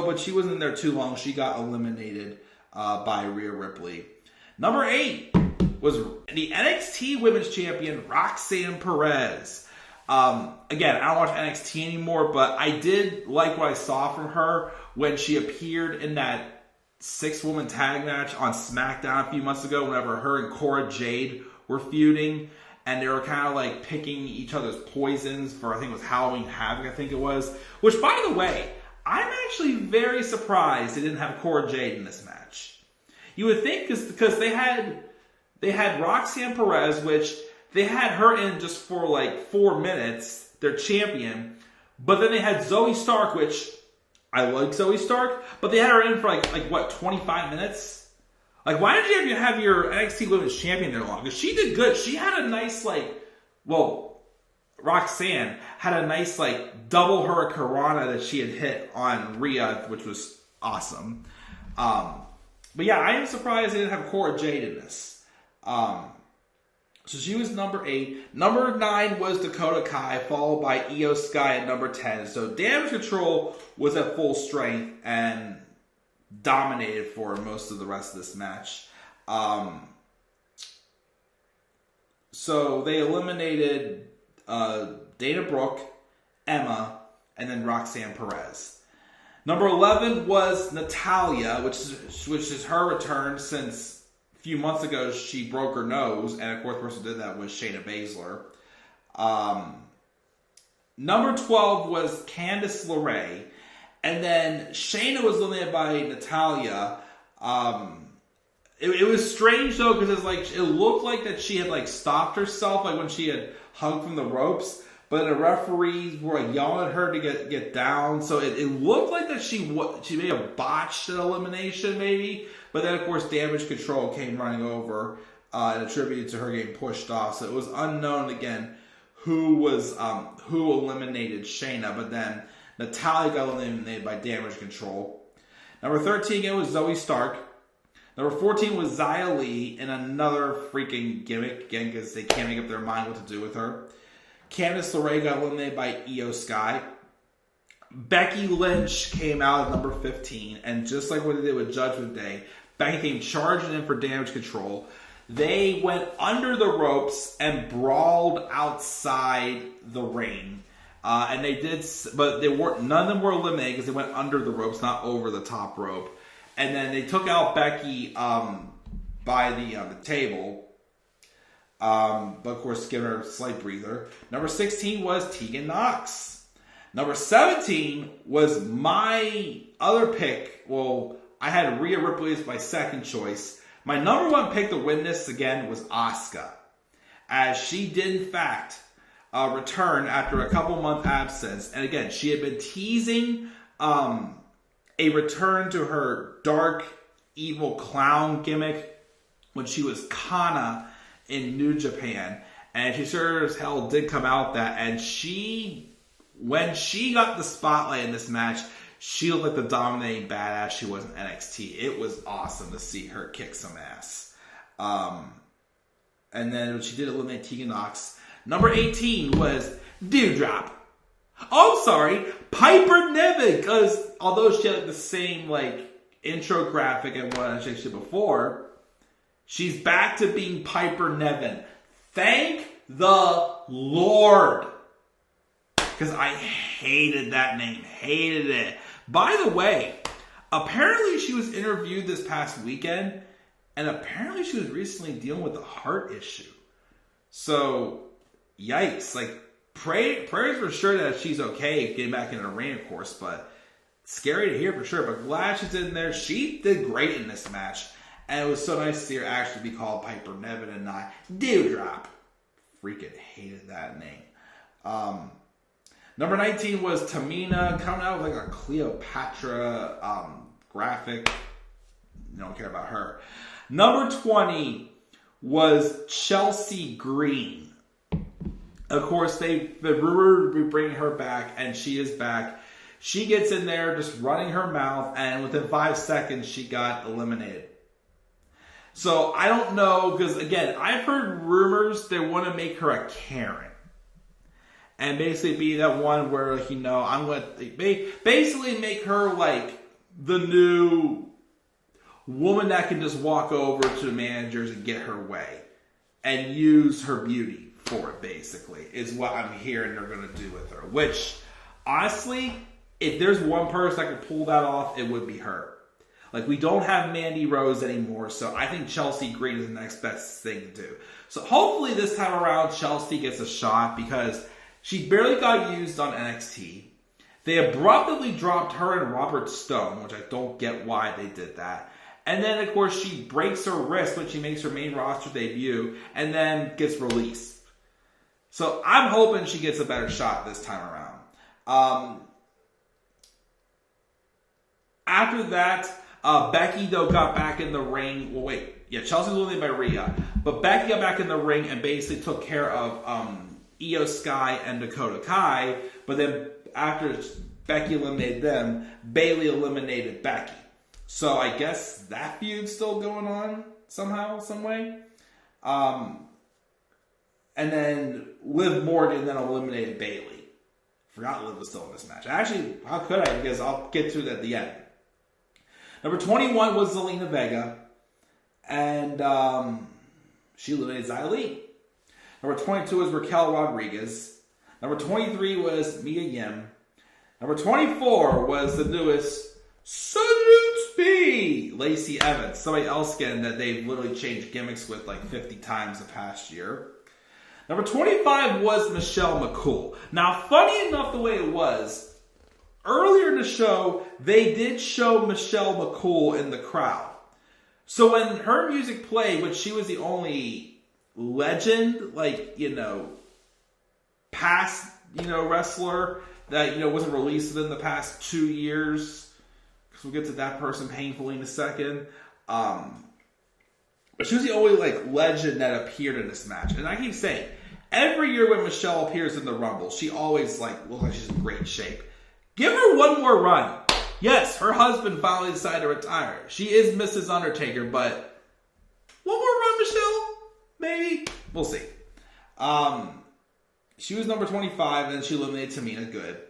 but she wasn't in there too long. She got eliminated by Rhea Ripley. Number 8 was the NXT Women's Champion, Roxanne Perez. Again, I don't watch NXT anymore, but I did like what I saw from her when she appeared in that 6-woman tag match on SmackDown a few months ago whenever her and Cora Jade were feuding. And they were kind of like picking each other's poisons for, I think it was Halloween Havoc, I think it was. Which, by the way, I'm actually very surprised they didn't have Cora Jade in this match. You would think because they had Roxanne Perez, which they had her in just for like 4 minutes, their champion. But then they had Zoe Stark, which I like Zoe Stark, but they had her in for like what, 25 minutes? Like, why did you have your NXT Women's Champion there long? Because she did good. She had a nice, Roxanne had a nice, double hurricanrana that she had hit on Rhea, which was awesome. But yeah, I am surprised they didn't have Cora Jade in this. So she was number 8. Number 9 was Dakota Kai, followed by Io Sky at number 10. So Damage Control was at full strength and dominated for most of the rest of this match. So they eliminated Dana Brooke, Emma, and then Roxanne Perez. Number 11 was Natalya, which is her return since a few months ago she broke her nose, and of course the person who did that was Shayna Baszler. Number 12 was Candice LeRae. And then Shayna was eliminated by Natalya. It was strange though, because it looked like that she had stopped herself, when she had hung from the ropes. But the referees were yelling at her to get down. So it looked like that she may have botched an elimination maybe. But then of course Damage Control came running over and attributed to her getting pushed off. So it was unknown again who eliminated Shayna. But then Natalya got eliminated by Damage Control. Number 13 again was Zoe Stark. Number 14 was Xia Li in another freaking gimmick, again, because they can't make up their mind what to do with her. Candice LeRae got eliminated by Io Sky. Becky Lynch came out at number 15, and just like what they did with Judgment Day, Becky came charging in for Damage Control. They went under the ropes and brawled outside the ring. And they did, but none of them were eliminated because they went under the ropes, not over the top rope. And then they took out Becky by the table, but of course giving her a slight breather. Number 16 was Tegan Nox. Number 17 was my other pick. Well, I had Rhea Ripley as my second choice. My number 1 pick to win this again was Asuka, as she did in fact return after a couple month absence. And again, she had been teasing a return to her dark, evil clown gimmick when she was Kana in New Japan. And she sure as hell did come out that. And when she got the spotlight in this match, she looked like the dominating badass she was in NXT. It was awesome to see her kick some ass. And then she did eliminate Tegan Nox. Number 18 was Dewdrop. Oh, sorry, Piper Niven. Because although she had the same intro graphic and what she did before, she's back to being Piper Niven. Thank the Lord. Because I hated that name. Hated it. By the way, apparently she was interviewed this past weekend, and apparently she was recently dealing with a heart issue. So, yikes. Prayers for sure that she's okay getting back in the ring, of course, but scary to hear for sure. But glad she's in there. She did great in this match, and it was so nice to see her actually be called Piper Niven and not Dewdrop. Freaking hated that name. Number 19 was Tamina, coming out with a Cleopatra graphic. Don't care about her. Number 20 was Chelsea Green. Of course, the rumor would be bringing her back, and she is back. She gets in there just running her mouth, and within 5 seconds, she got eliminated. So, I don't know, because again, I've heard rumors they want to make her a Karen. And basically be that one where, I'm going to basically make her the new woman that can just walk over to the managers and get her way. And use her beauty for it, basically, is what I'm hearing they're going to do with her. Which, honestly, if there's one person that could pull that off, it would be her. We don't have Mandy Rose anymore, so I think Chelsea Green is the next best thing to do. So hopefully this time around, Chelsea gets a shot, because she barely got used on NXT. They abruptly dropped her and Robert Stone, which I don't get why they did that. And then, of course, she breaks her wrist when she makes her main roster debut and then gets released. So I'm hoping she gets a better shot this time around. After that, Becky, though, got back in the ring. Well, wait. Yeah, Chelsea was eliminated by Rhea. But Becky got back in the ring and basically took care of Io Sky and Dakota Kai, but then after Becky eliminated them, Bayley eliminated Becky. So I guess that feud's still going on somehow, some way. And then Liv Morgan then eliminated Bayley. Forgot Liv was still in this match. Actually, how could I? Because I'll get to it at the end. Number 21 was Zelina Vega, and she eliminated Xia Li. Number 22 was Raquel Rodriguez. Number 23 was Mia Yim. Number 24 was the newest Salute Me, Lacey Evans. Somebody else again that they've literally changed gimmicks with 50 times the past year. Number 25 was Michelle McCool. Now, funny enough the way it was, earlier in the show, they did show Michelle McCool in the crowd. So when her music played, which she was the only legend, past, wrestler that, wasn't released within the past 2 years. Because we'll get to that person painfully in a second. But she was the only, legend that appeared in this match. And I keep saying, every year when Michelle appears in the Rumble, she always, looks like she's in great shape. Give her one more run. Yes, her husband finally decided to retire. She is Mrs. Undertaker, but one more run, Michelle? Maybe. We'll see. She was number 25, and she eliminated Tamina. Good.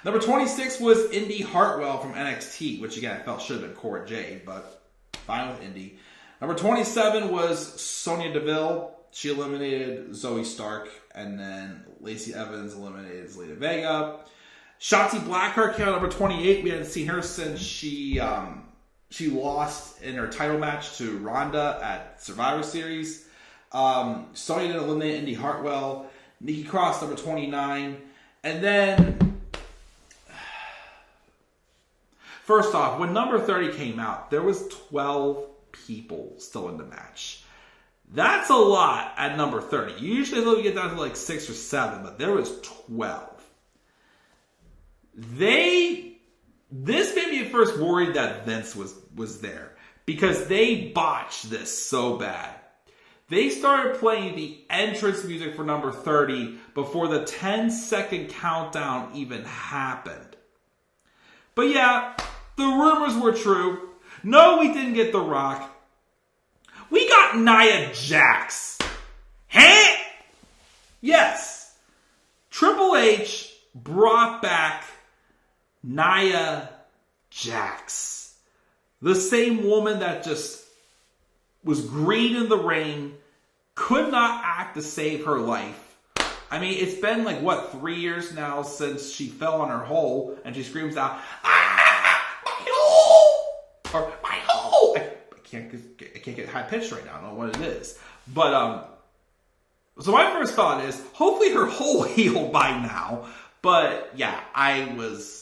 Number 26 was Indy Hartwell from NXT, which again I felt should have been Cora Jade, but fine with Indy. Number 27 was Sonya Deville. She eliminated Zoe Stark, and then Lacey Evans eliminated Zelina Vega. Shotzi Blackheart came out number 28. We hadn't seen her since she lost in her title match to Ronda at Survivor Series. Sonya didn't eliminate Indy Hartwell. Nikki Cross, number 29. And then, first off, when number 30 came out, there was 12 people still in the match. That's a lot at number 30. Usually they'll get down to 6 or 7, but there was 12. They this made me at first worried that Vince was there, because they botched this so bad. They started playing the entrance music for number 30 before the 10-second countdown even happened. But yeah, the rumors were true. No, we didn't get The Rock. We got Nia Jax. Huh? Yes. Triple H brought back Nia Jax. The same woman that just was green in the ring, could not act to save her life. I mean, it's been like, 3 years now since she fell on her hole, and she screams out, "Ah, my hole!" Or, "my hole!" I can't get high pitched right now. I don't know what it is. But, so my first thought is, hopefully her hole healed by now. But, yeah, I was...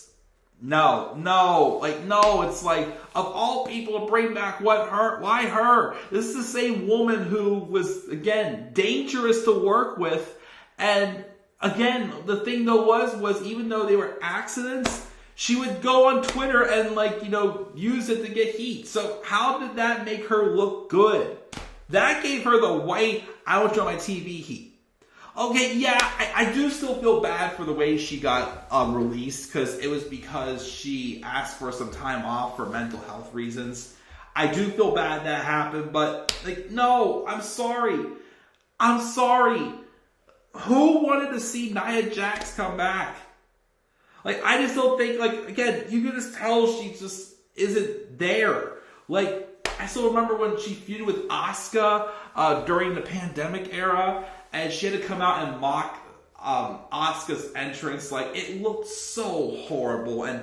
No, it's like, of all people to bring back, why her? This is the same woman who was, again, dangerous to work with. And, again, the thing though was even though they were accidents, she would go on Twitter and, use it to get heat. So how did that make her look good? That gave her the white, I don't show my TV heat. Okay, yeah, I do still feel bad for the way she got released, because it was because she asked for some time off for mental health reasons. I do feel bad that happened, but, no, I'm sorry. I'm sorry. Who wanted to see Nia Jax come back? I just don't think, again, you can just tell she just isn't there. I still remember when she feuded with Asuka during the pandemic era, and she had to come out and mock Asuka's entrance. It looked so horrible. And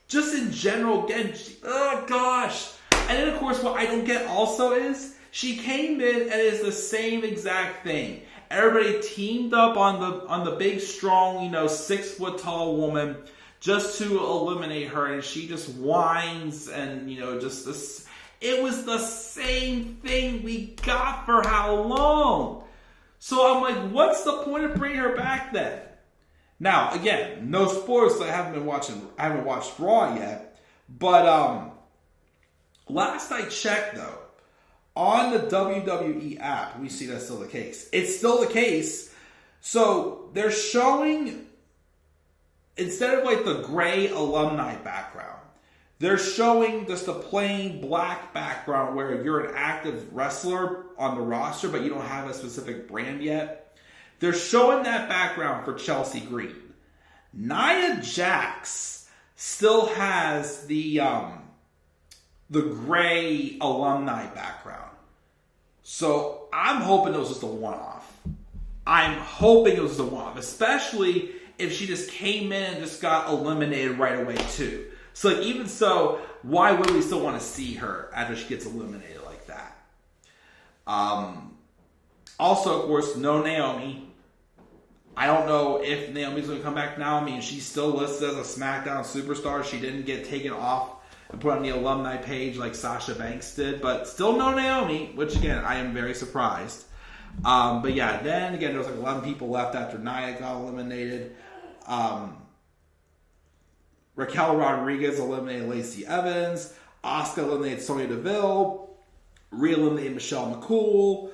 just in general, again, oh gosh. And then, of course, what I don't get also is, she came in and it's the same exact thing. Everybody teamed up on the big, strong, 6 foot tall woman just to eliminate her. And she just whines and, just this. It was the same thing we got for how long? So I'm like, what's the point of bringing her back then? Now, again, no spoilers. I haven't watched Raw yet. But last I checked, though, on the WWE app, we see that's still the case. It's still the case. So they're showing, instead of the gray alumni background, they're showing just a plain black background where you're an active wrestler on the roster, but you don't have a specific brand yet. They're showing that background for Chelsea Green. Nia Jax still has the gray alumni background. So I'm hoping it was just a one-off. Especially if she just came in and just got eliminated right away too. So even so, why would we still want to see her after she gets eliminated like that? Also, of course, no Naomi. I don't know if Naomi's going to come back now. I mean, she's still listed as a SmackDown superstar. She didn't get taken off and put on the alumni page like Sasha Banks did. But still no Naomi, which again, I am very surprised. But yeah, then again, there was 11 people left after Nia got eliminated. Raquel Rodriguez eliminated Lacey Evans. Asuka eliminated Sonya Deville. Rhea eliminated Michelle McCool.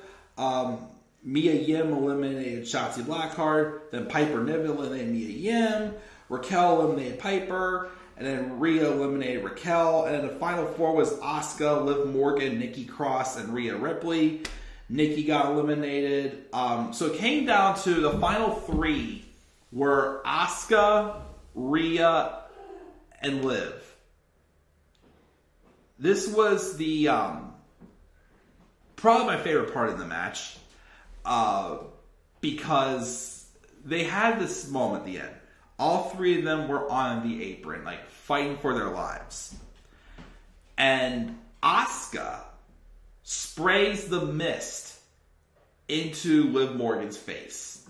Mia Yim eliminated Shotzi Blackheart. Then Piper Niven eliminated Mia Yim. Raquel eliminated Piper. And then Rhea eliminated Raquel. And then the final 4 was Asuka, Liv Morgan, Nikki Cross, and Rhea Ripley. Nikki got eliminated. So it came down to the final 3 were Asuka, Rhea, and Liv. This was the probably my favorite part of the match, because they had this moment at the end. All 3 of them were on the apron, fighting for their lives. And Asuka sprays the mist into Liv Morgan's face,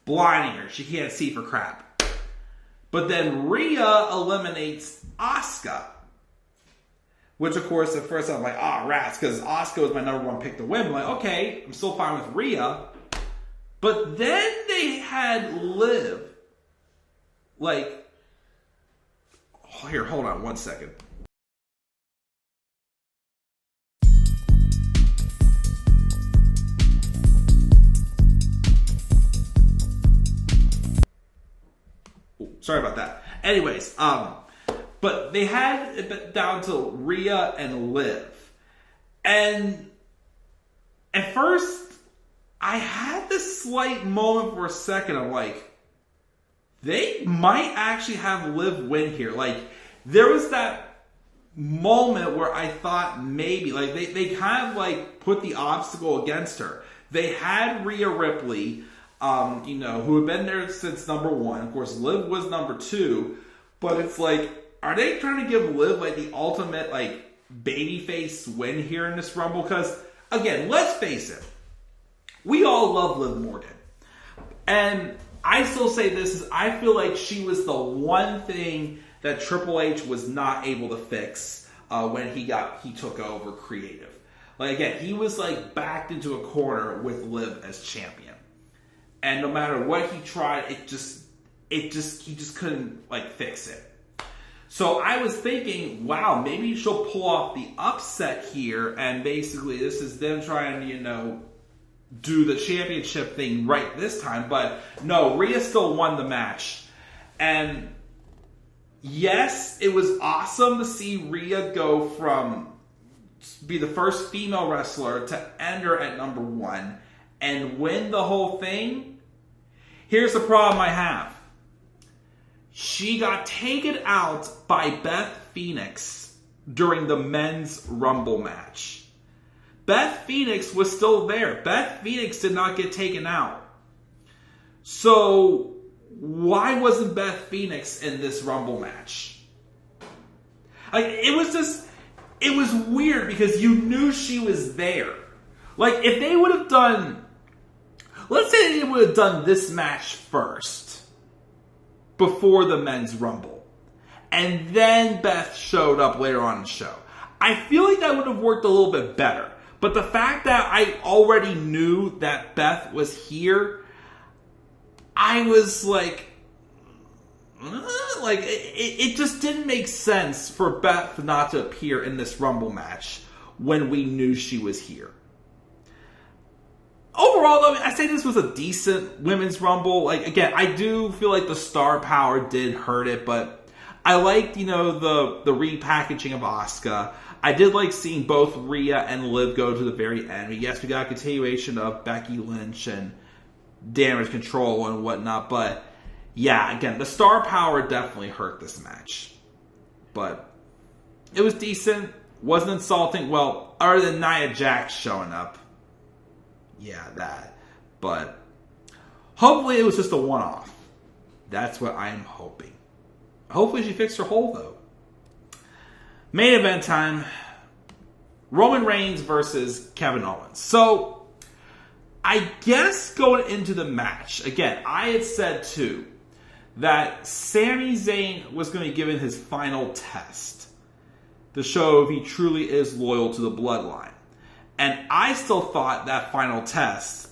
blinding her. She can't see for crap. But then Rhea eliminates Asuka. Which, of course, at first I'm like, rats, because Asuka was my number 1 pick to win. I'm like, okay, I'm still fine with Rhea. But then they had Liv, Here, hold on 1 second. Sorry about that. Anyways, but they had it down to Rhea and Liv. And at first, I had this slight moment for a second. I'm like, they might actually have Liv win here. Like, there was that moment where I thought maybe, like, they kind of, like, put the obstacle against her. They had Rhea Ripley, who had been there since number 1. Of course, Liv was number 2. But it's like, are they trying to give Liv, like, the ultimate, like, babyface win here in this Rumble? Because, again, let's face it. We all love Liv Morgan. And I still say this is, I feel like she was the one thing that Triple H was not able to fix when he took over creative. Like, again, he was, like, backed into a corner with Liv as champion. And no matter what he tried, he just couldn't, like, fix it. So I was thinking, wow, maybe she'll pull off the upset here, and basically this is them trying to, do the championship thing right this time. But no, Rhea still won the match. And yes, it was awesome to see Rhea go from be the first female wrestler to enter at number 1 and win the whole thing. Here's the problem I have. She got taken out by Beth Phoenix during the men's Rumble match. Beth Phoenix was still there. Beth Phoenix did not get taken out. So, why wasn't Beth Phoenix in this Rumble match? Like, it was weird because you knew she was there. Like, if they would have done, let's say they would have done this match first, before the men's Rumble, and then Beth showed up later on in the show, I feel like that would have worked a little bit better. But the fact that I already knew that Beth was here, I was like, it just didn't make sense for Beth not to appear in this Rumble match when we knew she was here. Overall, though, I say this was a decent women's Rumble. Like, again, I do feel like the star power did hurt it, but I liked, the repackaging of Asuka. I did like seeing both Rhea and Liv go to the very end. Yes, we got a continuation of Becky Lynch and Damage Control and whatnot, but yeah, again, the star power definitely hurt this match. But it was decent, wasn't insulting. Well, other than Nia Jax showing up. Yeah, that. But hopefully it was just a one-off. That's what I'm hoping. Hopefully she fixed her hole, though. Main event time. Roman Reigns versus Kevin Owens. So, I guess going into the match, again, I had said, too, that Sami Zayn was going to be given his final test to show if he truly is loyal to the bloodline. And I still thought that final test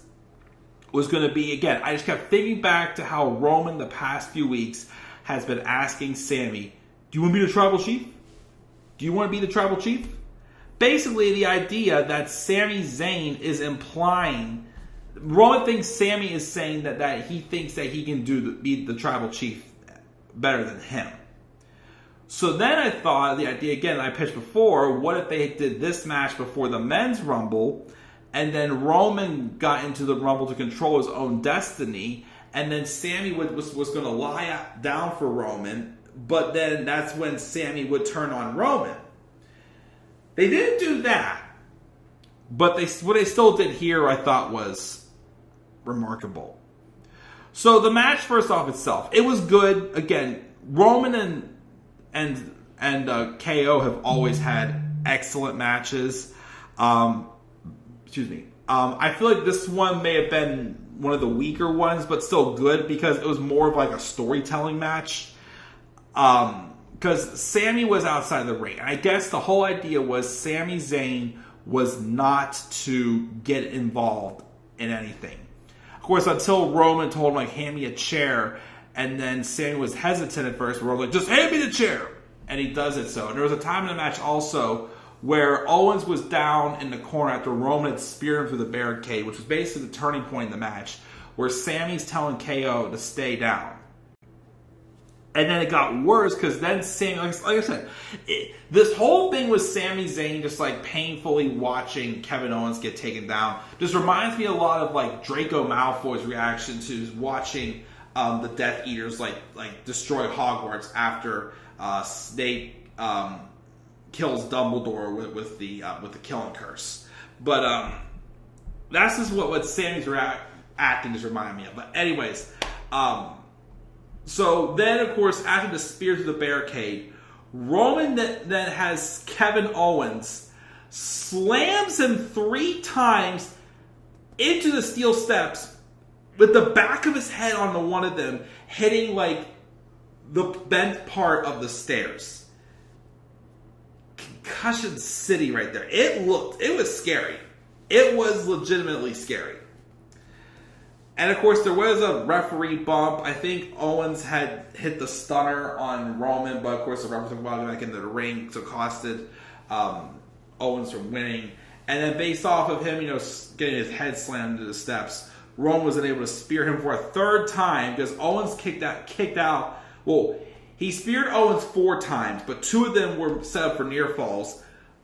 was going to be, again, I just kept thinking back to how Roman the past few weeks has been asking Sami, do you want to be the tribal chief? Do you want to be the tribal chief? Basically, the idea that Sami Zayn is implying, Roman thinks Sami is saying that he thinks that he can be the tribal chief better than him. So then I thought, the idea again I pitched before, what if they did this match before the men's Rumble, and then Roman got into the Rumble to control his own destiny, and then Sami was going to lie down for Roman, but then that's when Sami would turn on Roman. They didn't do that, but what they still did here I thought was remarkable. So the match, first off itself, it was good. Again, Roman and KO have always had excellent matches. I feel like this one may have been one of the weaker ones, but still good because it was more of like a storytelling match. Because Sami was outside the ring. I guess the whole idea was Sami Zayn was not to get involved in anything. Of course, until Roman told him, hand me a chair. And then Sami was hesitant at first. Roman just hand me the chair. and he does it so. And there was a time in the match also where Owens was down in the corner after Roman had speared him through the barricade, which was basically the turning point in the match, where Sammy's telling KO to stay down. And then it got worse because then Sammy, like I said, this whole thing was Sami Zayn just like painfully watching Kevin Owens get taken down. Just reminds me a lot of like Draco Malfoy's reaction to watching the Death Eaters like destroy Hogwarts after Snape kills Dumbledore with the killing curse. But that's just what Sammy's acting is reminding me of. But anyways, so then, of course, after the spear to the barricade, Roman then has Kevin Owens, slams him 3 times into the steel steps with the back of his head on one of them, hitting like the bent part of the stairs. Concussion City right there. It was scary. It was legitimately scary. And of course, there was a referee bump. I think Owens had hit the stunner on Roman, but of course, the referee brought him back into the ring, so costed Owens from winning. And then, based off of him, getting his head slammed into the steps, Roman was able to spear him for a 3rd time because Owens kicked out. Well, he speared Owens 4 times, but 2 of them were set up for near falls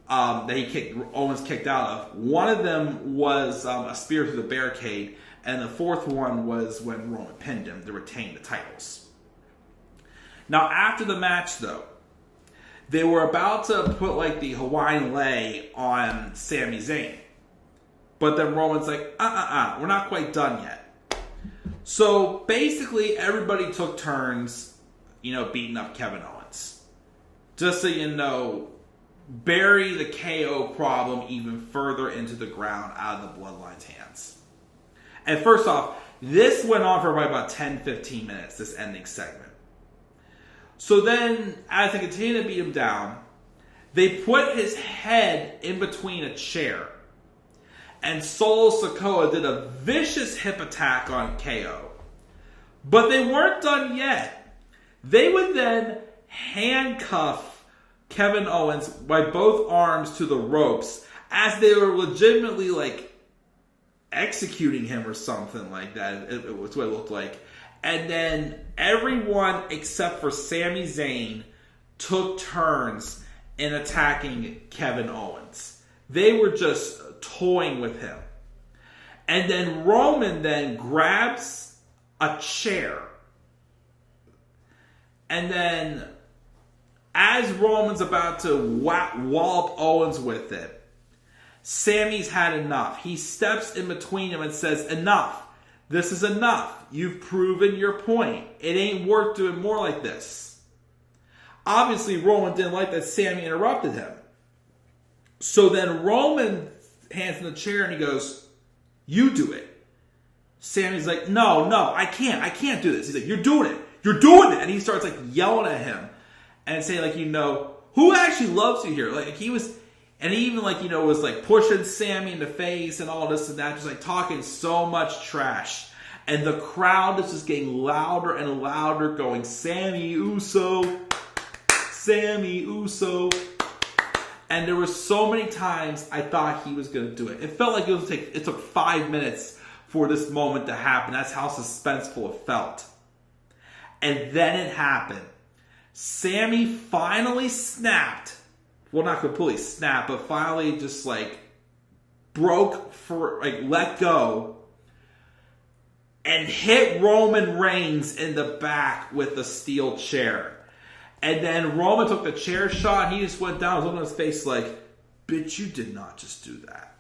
that Owens kicked out of. One of them was a spear through the barricade. And the 4th one was when Roman pinned him to retain the titles. Now, after the match, though, they were about to put like the Hawaiian lei on Sami Zayn. But then Roman's like, we're not quite done yet. So basically, everybody took turns, beating up Kevin Owens. Just so you know, bury the KO problem even further into the ground out of the Bloodline's hands. And first off, this went on for about 10-15 minutes, this ending segment. So then, as they continue to beat him down, they put his head in between a chair. And Solo Sikoa did a vicious hip attack on KO. But they weren't done yet. They would then handcuff Kevin Owens by both arms to the ropes as they were legitimately executing him or something like that. It was what it looked like. And then everyone except for Sami Zayn took turns in attacking Kevin Owens. They were just toying with him. And then Roman then grabs a chair. And then as Roman's about to wallop Owens with it, Sammy's had enough. He steps in between him and says, enough. This is enough. You've proven your point. It ain't worth doing more like this. Obviously, Roman didn't like that Sammy interrupted him. So then Roman hands him the chair and he goes, you do it. Sammy's like, no, I can't do this. He's like, you're doing it. And he starts yelling at him and saying who actually loves you here? And he even was pushing Sammy in the face and all this and that, just talking so much trash. And the crowd is just getting louder and louder, going, Sammy Uso. And there were so many times I thought he was going to do it. It felt like it took 5 minutes for this moment to happen. That's how suspenseful it felt. And then it happened. Sammy finally snapped. Well, not completely snapped, but finally just let go and hit Roman Reigns in the back with the steel chair. And then Roman took the chair shot and he just went down, was looking at his face like, bitch, you did not just do that.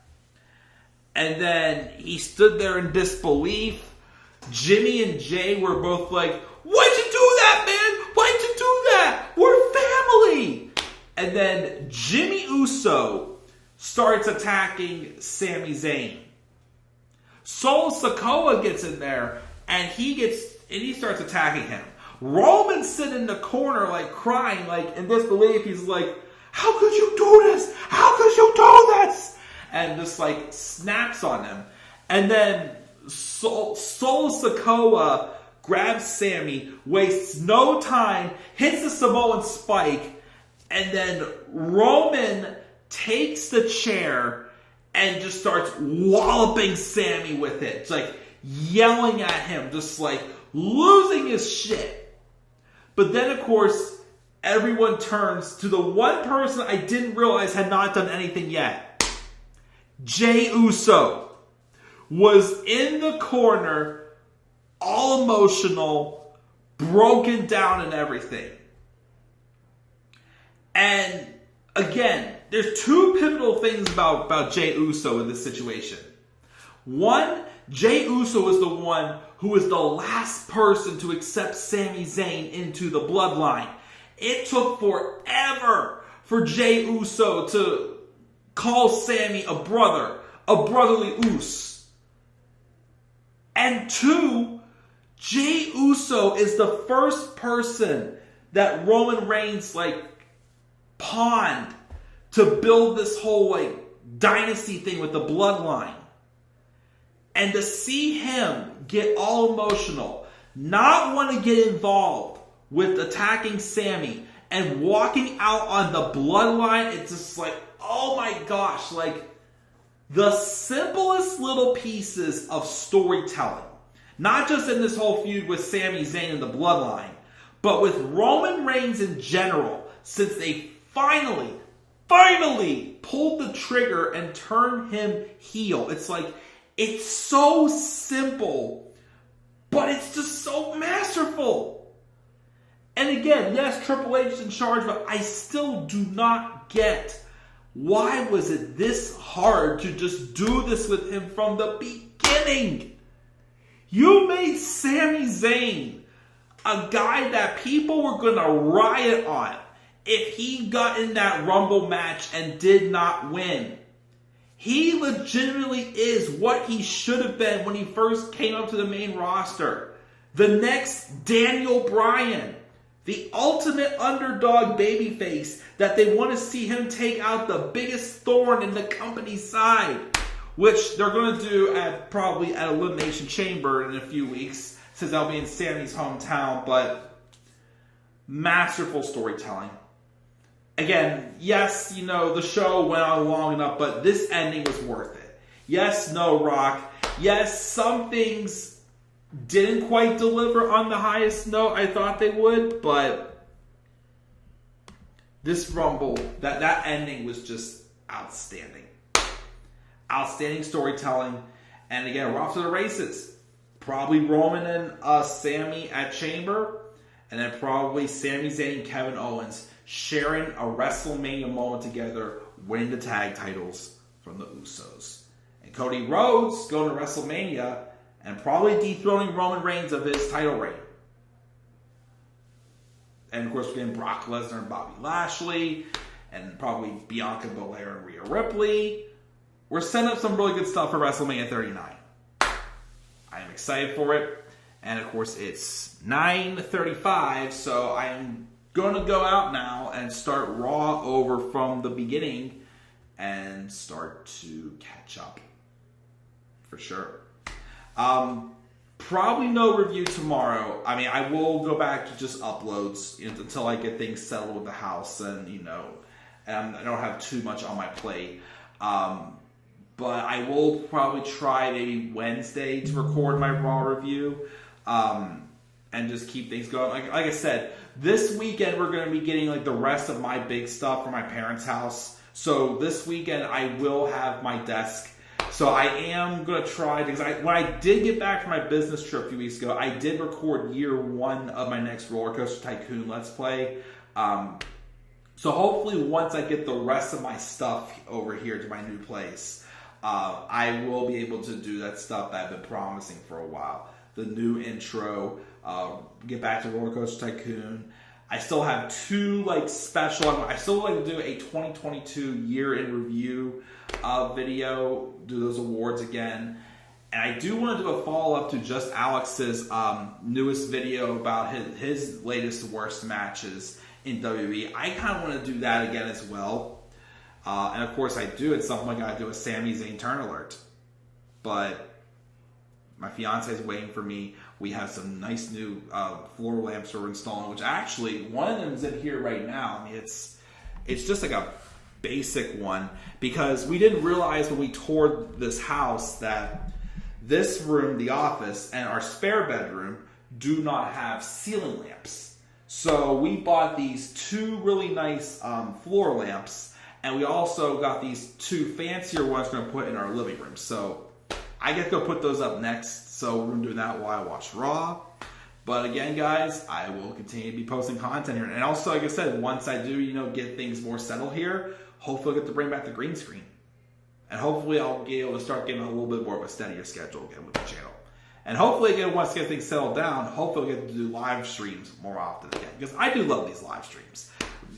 And then he stood there in disbelief. Jimmy and Jay were both like, why'd you do that, man? Why'd you do that? We're family. And then Jimmy Uso starts attacking Sami Zayn. Solo Sikoa gets in there and he starts attacking him. Roman's sitting in the corner crying in disbelief. He's like, how could you do this? How could you do this? And just snaps on him. And then Solo Sikoa grabs Sammy, wastes no time, hits the Samoan spike, And then Roman takes the chair and just starts walloping Sammy with it. It's like yelling at him, just like losing his shit. But then, of course, everyone turns to the one person I didn't realize had not done anything yet. Jey Uso was in the corner, all emotional, broken down and everything. And again, there's two pivotal things about Jey Uso in this situation. One, Jey Uso is the one who was the last person to accept Sami Zayn into the bloodline. It took forever for Jey Uso to call Sami a brother, a brotherly Us. And two, Jey Uso is the first person that Roman Reigns pawned to build this whole dynasty thing with the bloodline. And to see him get all emotional, not want to get involved with attacking Sami and walking out on the bloodline, it's just oh my gosh, the simplest little pieces of storytelling. Not just in this whole feud with Sami Zayn and the bloodline, but with Roman Reigns in general, since they finally pulled the trigger and turned him heel. It's so simple, but it's just so masterful. And again, yes, Triple H is in charge, but I still do not get why was it this hard to just do this with him from the beginning. You made Sami Zayn a guy that people were going to riot on if he got in that Rumble match and did not win. He legitimately is what he should have been when he first came up to the main roster. The next Daniel Bryan. The ultimate underdog babyface that they want to see him take out the biggest thorn in the company's side. Which they're going to do probably at Elimination Chamber in a few weeks, since that'll be in Sammy's hometown. But masterful storytelling. Again, yes, the show went on long enough, but this ending was worth it. Yes, no Rock. Yes, some things didn't quite deliver on the highest note I thought they would, but this Rumble, that ending was just outstanding. Outstanding storytelling. And again, we're off to the races. Probably Roman and Sami at Chamber, and then probably Sami Zayn and Kevin Owens sharing a WrestleMania moment together, winning the tag titles from the Usos. And Cody Rhodes going to WrestleMania and probably dethroning Roman Reigns of his title reign. And of course, we're getting Brock Lesnar and Bobby Lashley, and probably Bianca Belair and Rhea Ripley. We're setting up some really good stuff for WrestleMania 39. I am excited for it. And of course, it's 9:35, so I am going to go out now and start Raw over from the beginning and start to catch up. For sure. Probably no review tomorrow. I mean, I will go back to just uploads until I get things settled with the house and, and I don't have too much on my plate. But I will probably try maybe Wednesday to record my Raw review and just keep things going. Like I said, this weekend we're going to be getting the rest of my big stuff from my parents' house. So this weekend I will have my desk. So I am going to try, because when I did get back from my business trip a few weeks ago, I did record year 1 of my next Roller Coaster Tycoon Let's Play. So hopefully once I get the rest of my stuff over here to my new place, I will be able to do that stuff that I've been promising for a while. The new intro, get back to Roller Coaster Tycoon. I still have 2 special. I still like to do a 2022 year in review video, do those awards again. And I do want to do a follow-up to Just Alex's newest video about his latest worst matches in WWE. I kind of want to do that again as well. And of course I do at some point got to do a Sami Zayn turn alert. But my fiance is waiting for me. We have some nice new floor lamps we're installing, which actually, one of them is in here right now. I mean, It's just like a basic one because we didn't realize when we toured this house that this room, the office, and our spare bedroom do not have ceiling lamps. So we bought these 2 really nice floor lamps, and we also got these 2 fancier ones we're going to put in our living room. So I get to go put those up next. So we're going to do that while I watch Raw. But again, guys, I will continue to be posting content here. And also, like I said, once I do, get things more settled here, hopefully I'll get to bring back the green screen. And hopefully I'll be able to start getting a little bit more of a steadier schedule again with the channel. And hopefully, again, once I get things settled down, hopefully I'll get to do live streams more often again. Because I do love these live streams.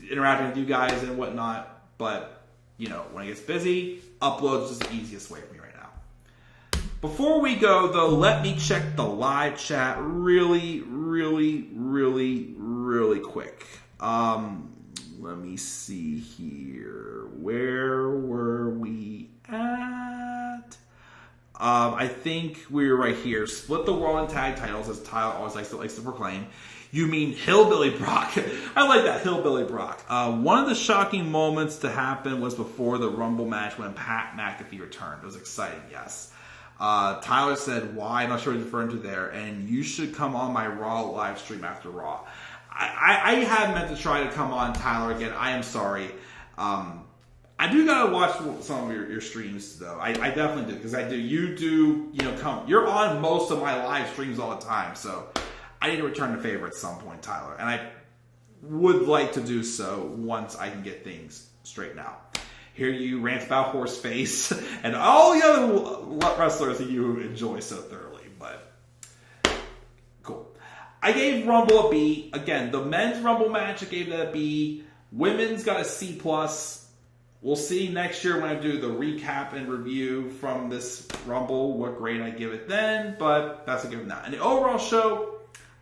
Interacting with you guys and whatnot. But, when it gets busy, uploads is the easiest way for me right now. Before we go, though, let me check the live chat really, really, really, really quick. Let me see here. Where were we at? I think we were right here. Split the world in tag titles, as Tyler always likes to proclaim. You mean Hillbilly Brock. I like that, Hillbilly Brock. One of the shocking moments to happen was before the Rumble match when Pat McAfee returned. It was exciting, yes. Tyler said, why? I'm not sure what he's referring to there. And you should come on my Raw live stream after Raw. I had meant to try to come on, Tyler, again. I am sorry. I do gotta watch some of your streams, though. I definitely do, because I do. You do, come. You're on most of my live streams all the time, so I need to return the favor at some point, Tyler. And I would like to do so once I can get things straightened out. Hear you rant about Horseface and all the other wrestlers that you enjoy so thoroughly, but cool. I gave Rumble a B. Again, the men's Rumble match, I gave that a B. Women's got a C+. We'll see next year when I do the recap and review from this Rumble what grade I give it then, but that's a given now. And the overall show,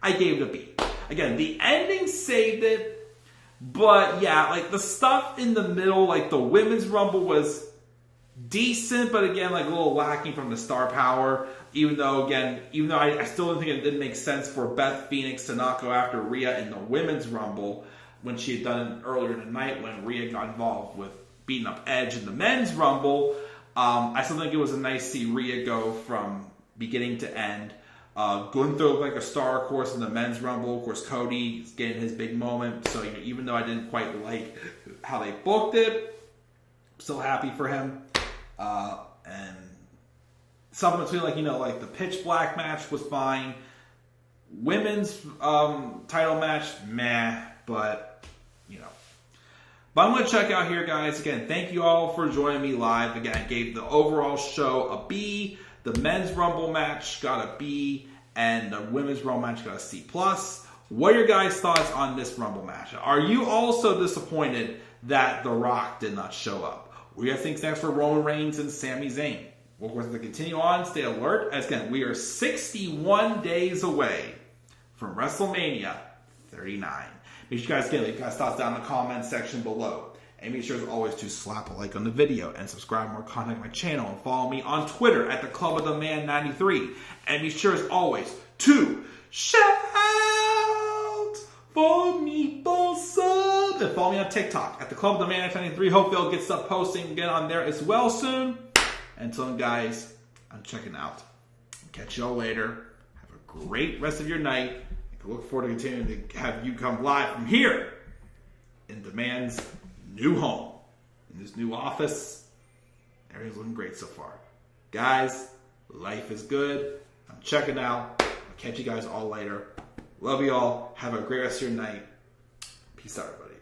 I gave it a B. Again, the ending saved it, but yeah, like the stuff in the middle, like the women's Rumble was decent, but again, like a little lacking from the star power. Even though I still don't think it didn't make sense for Beth Phoenix to not go after Rhea in the women's Rumble when she had done it earlier in the night when Rhea got involved with beating up Edge in the men's Rumble. I still think it was a nice to see Rhea go from beginning to end. Gunther looked like a star, of course, in the men's Rumble. Of course, Cody is getting his big moment. So even though I didn't quite like how they booked it, I'm still happy for him. And something between like the Pitch Black match was fine. Women's title match, meh, but But I'm going to check out here, guys. Again, thank you all for joining me live. Again, I gave the overall show a B. The men's Rumble match got a B. And the women's Rumble match got a C+. What are your guys' thoughts on this Rumble match? Are you also disappointed that The Rock did not show up? What do you guys think next for Roman Reigns and Sami Zayn? We're going to continue on. Stay alert. As again, we are 61 days away from WrestleMania 39. Make sure you guys leave your thoughts down in the comment section below. And make sure as always to slap a like on the video and subscribe for more content on my channel. And follow me on Twitter at the Club of the Man 93. And be sure as always to shout for Meatball Sub. And follow me on TikTok at the Club of the Man 93. Hopefully I'll get stuff posting again on there as well soon. Until then, guys, I'm checking out. Catch y'all later. Have a great rest of your night. I look forward to continuing to have you come live from here in the man's new home, in this new office. Everything's looking great so far. Guys, life is good. I'm checking out. I'll catch you guys all later. Love you all. Have a great rest of your night. Peace out, everybody.